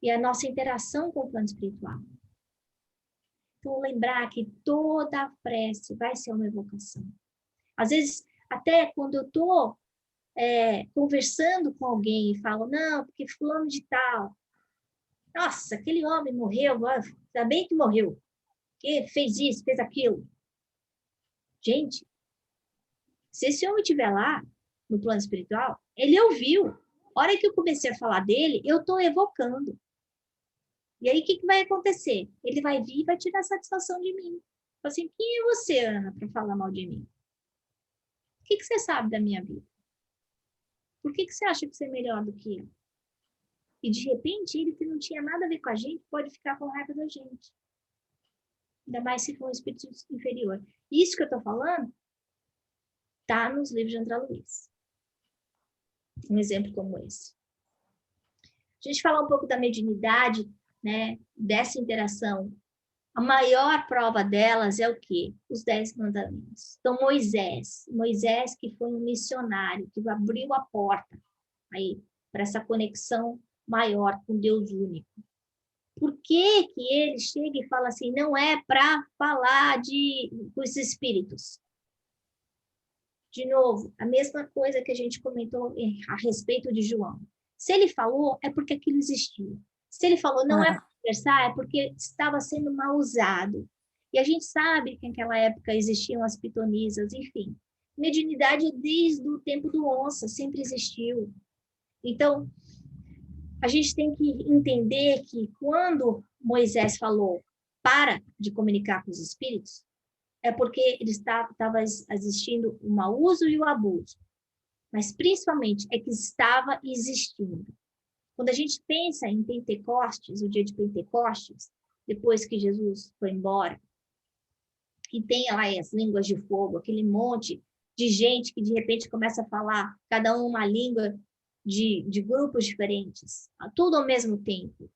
S1: e à nossa interação com o plano espiritual. Então, lembrar que toda a prece vai ser uma evocação. Às vezes, até quando eu estou conversando com alguém e falo, não, porque fulano de tal, nossa, aquele homem morreu, ainda bem que morreu, que fez isso, fez aquilo. Gente, se esse homem estiver lá, no plano espiritual, ele ouviu. A hora que eu comecei a falar dele, eu estou evocando. E aí, o que vai acontecer? Ele vai vir e vai tirar satisfação de mim. Assim, quem é você, Ana, para falar mal de mim? O que você sabe da minha vida? Por que você acha que você é melhor do que eu? E, de repente, ele que não tinha nada a ver com a gente, pode ficar com raiva da gente. Ainda mais se for um espírito inferior. Isso que eu estou falando está nos livros de André Luiz. Um exemplo como esse. A gente falar um pouco da mediunidade, né, dessa interação. A maior prova delas é o quê? Os 10 mandamentos. Então, Moisés que foi um missionário, que abriu a porta aí para essa conexão maior com Deus único. Por que que ele chega e fala assim, não é para falar com os espíritos? De novo, a mesma coisa que a gente comentou a respeito de João. Se ele falou, é porque aquilo existiu. Se ele falou, não é para conversar, é porque estava sendo mal usado. E a gente sabe que naquela época existiam as pitonisas, enfim. Mediunidade desde o tempo do onça, sempre existiu. Então, a gente tem que entender que quando Moisés falou para de comunicar com os espíritos, é porque ele estava existindo o mau uso e o abuso. Mas, principalmente, é que estava existindo. Quando a gente pensa em Pentecostes, o dia de Pentecostes, depois que Jesus foi embora, e tem lá as línguas de fogo, aquele monte de gente que, de repente, começa a falar, cada um uma língua de grupos diferentes, tudo ao mesmo tempo.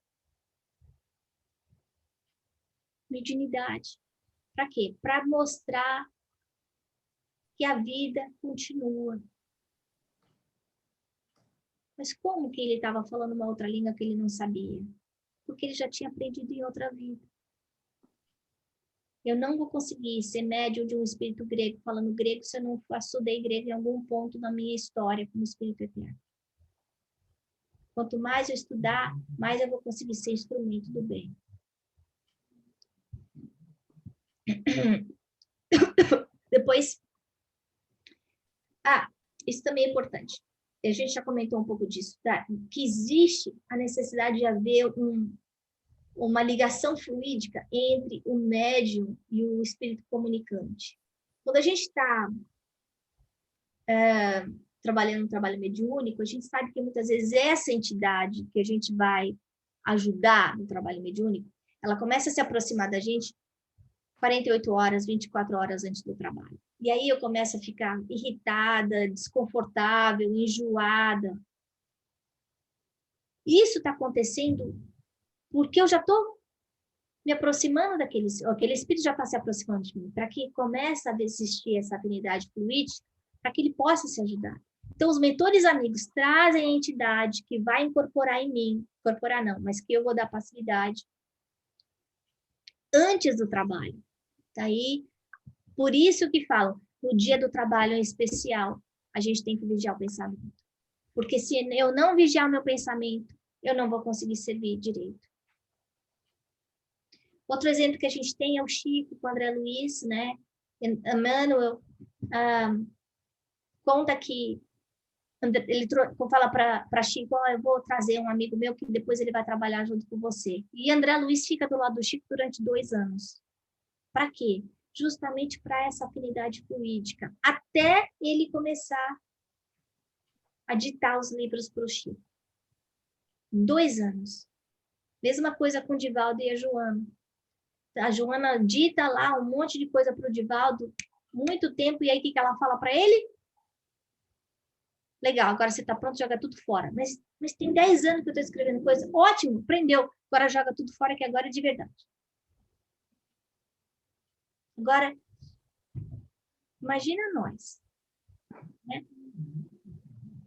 S1: Mediunidade. Para quê? Para mostrar que a vida continua. Mas como que ele estava falando uma outra língua que ele não sabia? Porque ele já tinha aprendido em outra vida. Eu não vou conseguir ser médium de um espírito grego falando grego se eu não estudei grego em algum ponto na minha história como espírito eterno. Quanto mais eu estudar, mais eu vou conseguir ser instrumento do bem. Depois, isso também é importante. A gente já comentou um pouco disso, tá? Que existe a necessidade de haver uma ligação fluídica entre o médium e o espírito comunicante. Quando a gente está trabalhando um trabalho mediúnico, a gente sabe que muitas vezes essa entidade que a gente vai ajudar no trabalho mediúnico, ela começa a se aproximar da gente 48 horas, 24 horas antes do trabalho. E aí eu começo a ficar irritada, desconfortável, enjoada. Isso está acontecendo porque eu já estou me aproximando aquele espírito já está se aproximando de mim, para que comece a existir essa afinidade fluídica, para que ele possa se ajudar. Então, os mentores amigos trazem a entidade que vai incorporar em mim, incorporar não, mas que eu vou dar passividade antes do trabalho. Daí, por isso que falo, no dia do trabalho em especial, a gente tem que vigiar o pensamento. Porque se eu não vigiar o meu pensamento, eu não vou conseguir servir direito. Outro exemplo que a gente tem é o Chico, com o André Luiz, né? Emmanuel conta que ele fala para Chico, eu vou trazer um amigo meu que depois ele vai trabalhar junto com você. E André Luiz fica do lado do Chico durante 2 anos. Para quê? Justamente para essa afinidade fluídica, até ele começar a ditar os livros para o Chico. 2 anos. Mesma coisa com o Divaldo e a Joana. A Joana dita lá um monte de coisa para o Divaldo, muito tempo, e aí o que ela fala para ele? Legal, agora você está pronto, joga tudo fora. Mas tem 10 anos que eu estou escrevendo coisa. Ótimo, prendeu. Agora joga tudo fora, que agora é de verdade. Agora, imagina nós. Né?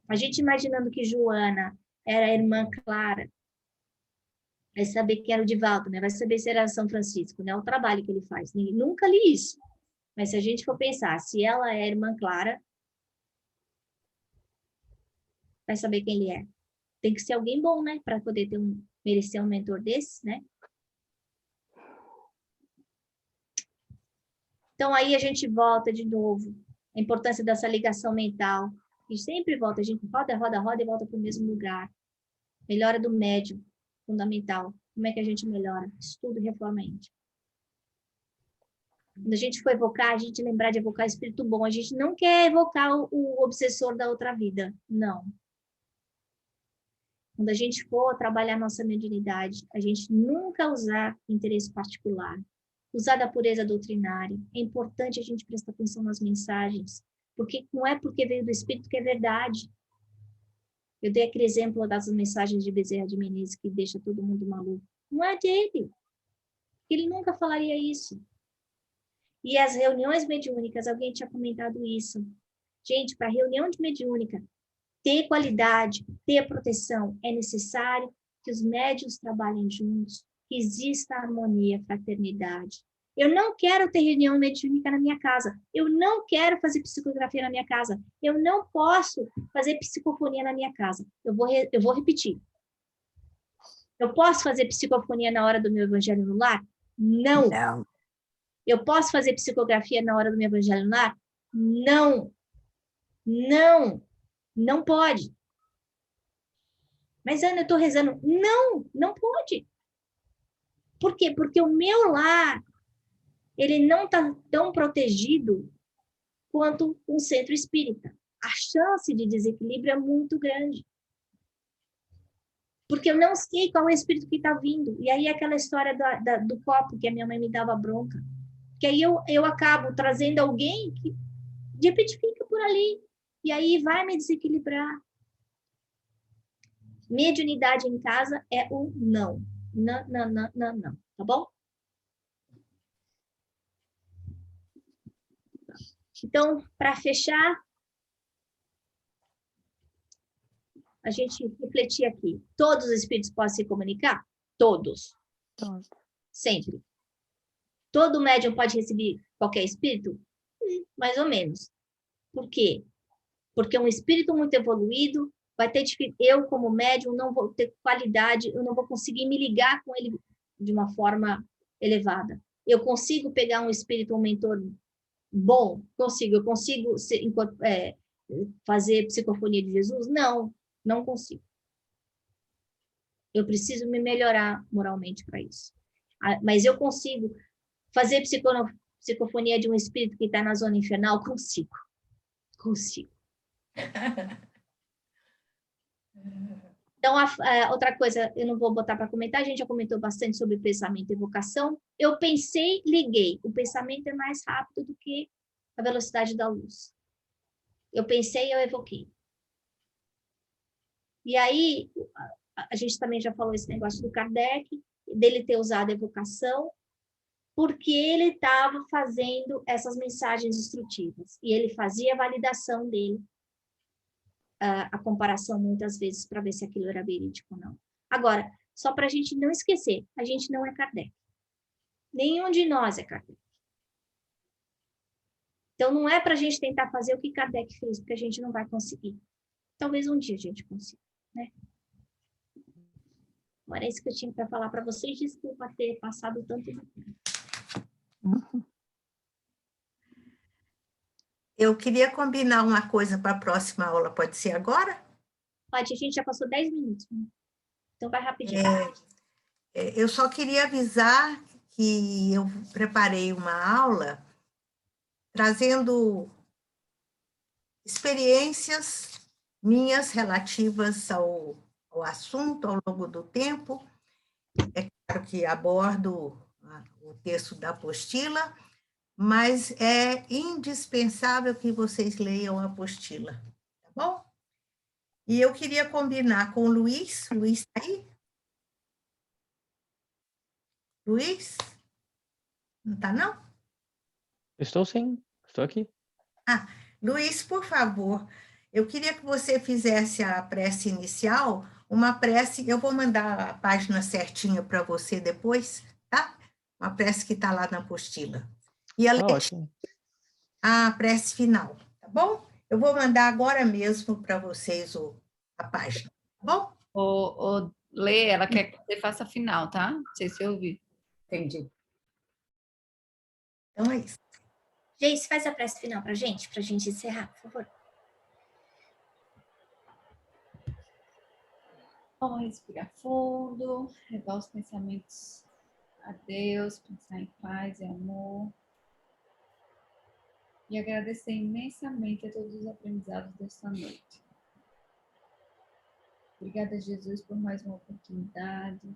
S1: A gente imaginando que Joana era a irmã Clara. Vai saber que era o Divaldo, né? Vai saber se era São Francisco, né? O trabalho que ele faz. Nunca li isso. Mas se a gente for pensar, se ela é a irmã Clara, vai saber quem ele é. Tem que ser alguém bom, né? Para poder merecer um mentor desse, né? Então, aí a gente volta de novo. A importância dessa ligação mental. E sempre volta, a gente roda, roda, roda e volta para o mesmo lugar. Melhora do médium, fundamental. Como é que a gente melhora? Estudo e reforma íntima. Quando a gente for evocar, a gente lembrar de evocar espírito bom. A gente não quer evocar o obsessor da outra vida. Não. Quando a gente for trabalhar nossa mediunidade, a gente nunca usar interesse particular. Usar da pureza doutrinária. É importante a gente prestar atenção nas mensagens. Porque não é porque veio do Espírito que é verdade. Eu dei aquele exemplo das mensagens de Bezerra de Menezes que deixa todo mundo maluco. Não é dele. Ele nunca falaria isso. E as reuniões mediúnicas, alguém tinha comentado isso. Gente, para reunião de mediúnica ter qualidade, ter proteção, é necessário que os médiuns trabalhem juntos, que exista harmonia, fraternidade. Eu não quero ter reunião mediúnica na minha casa. Eu não quero fazer psicografia na minha casa. Eu não posso fazer psicofonia na minha casa. Eu vou repetir. Eu posso fazer psicofonia na hora do meu evangelho no lar? Não.
S2: Não.
S1: Eu posso fazer psicografia na hora do meu evangelho no lar? Não. Não. Não pode. Mas, Ana, eu estou rezando. Não, não pode. Por quê? Porque o meu lar, ele não está tão protegido quanto um centro espírita. A chance de desequilíbrio é muito grande. Porque eu não sei qual é o espírito que está vindo. E aí aquela história do copo que a minha mãe me dava bronca. Que aí eu acabo trazendo alguém que de repente fica por ali. E aí vai me desequilibrar. Mediunidade em casa é o não. Não, não, não, não, não. Tá bom? Então, para fechar, a gente refletir aqui. Todos os espíritos podem se comunicar? Todos.
S2: Todos.
S1: Sempre. Todo médium pode receber qualquer espírito? Mais ou menos. Por quê? Porque um espírito muito evoluído vai ter dificuldade. Eu, como médium, não vou ter qualidade, eu não vou conseguir me ligar com ele de uma forma elevada. Eu consigo pegar um espírito, um mentor bom? Consigo. Eu consigo fazer psicofonia de Jesus? Não, não consigo. Eu preciso me melhorar moralmente para isso. Mas eu consigo fazer psicofonia de um espírito que está na zona infernal? Consigo. Consigo. Então, outra coisa, eu não vou botar para comentar, a gente já comentou bastante sobre pensamento e evocação. Eu pensei, liguei. O pensamento é mais rápido do que a velocidade da luz. Eu pensei, eu evoquei. E aí, a gente também já falou esse negócio do Kardec, dele ter usado a evocação, porque ele estava fazendo essas mensagens instrutivas. E ele fazia a validação dele. a comparação muitas vezes para ver se aquilo era verídico ou não. Agora, só para a gente não esquecer, a gente não é Kardec. Nenhum de nós é Kardec. Então, não é para a gente tentar fazer o que Kardec fez, porque a gente não vai conseguir. Talvez um dia a gente consiga, né? Agora é isso que eu tinha para falar para vocês. Desculpa ter passado tanto tempo.
S3: Eu queria combinar uma coisa para a próxima aula, pode ser agora?
S1: Pode, a gente já passou 10 minutos. Né? Então, vai rapidinho.
S3: Eu só queria avisar que eu preparei uma aula trazendo experiências minhas relativas ao assunto ao longo do tempo. É claro que abordo o texto da apostila, mas é indispensável que vocês leiam a apostila, tá bom? E eu queria combinar com o Luiz. Luiz está aí? Luiz? Não está, não?
S7: Estou sim, estou aqui.
S3: Luiz, por favor, eu queria que você fizesse a prece inicial, uma prece, eu vou mandar a página certinha para você depois, tá? Uma prece que está lá na apostila. E
S7: Ótimo.
S3: a prece final, tá bom? Eu vou mandar agora mesmo para vocês a página, tá bom?
S6: Lê, ela quer que você faça a final, tá? Não sei se eu ouvi.
S8: Entendi.
S3: Então é isso.
S1: Geice, faz a prece final para a gente encerrar, por favor.
S6: Vamos respirar fundo, levar os pensamentos a Deus, pensar em paz e amor. E agradecer imensamente a todos os aprendizados desta noite. Obrigada, Jesus, por mais uma oportunidade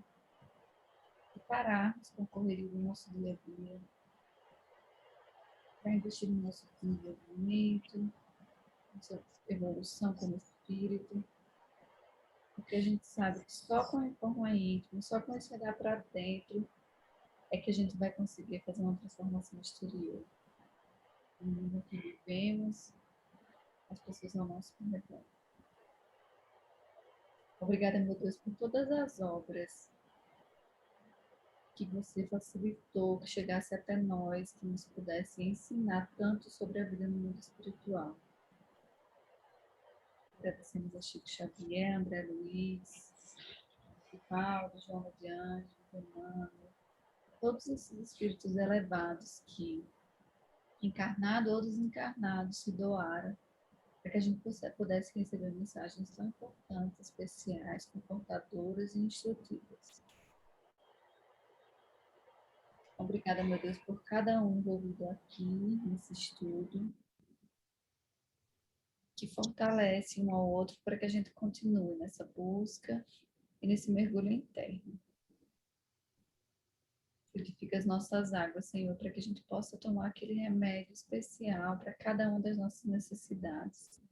S6: de pararmos com a correria do nosso dia a dia, para investir no nosso desenvolvimento, nossa evolução como espírito, porque a gente sabe que só com a forma íntima, só com esse olhar para dentro, é que a gente vai conseguir fazer uma transformação exterior. No mundo que vivemos, as pessoas ao nosso redor. Obrigada, meu Deus, por todas as obras que você facilitou, que chegasse até nós, que nos pudesse ensinar tanto sobre a vida no mundo espiritual. Agradecemos a Chico Xavier, André Luiz, Paulo, Joana de Anjos, Romano, todos esses espíritos elevados que, encarnados ou desencarnados, se doaram para que a gente pudesse receber mensagens tão importantes, especiais, confortadoras e instrutivas. Obrigada, meu Deus, por cada um envolvido aqui nesse estudo, que fortalece um ao outro para que a gente continue nessa busca e nesse mergulho interno. Purifica as nossas águas, Senhor, para que a gente possa tomar aquele remédio especial para cada uma das nossas necessidades.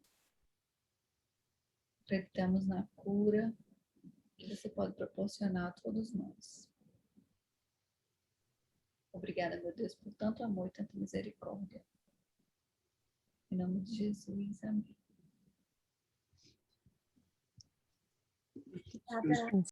S6: Acreditamos na cura que você pode proporcionar a todos nós. Obrigada, meu Deus, por tanto amor e tanta misericórdia. Em nome de Jesus, amém.
S1: Obrigada.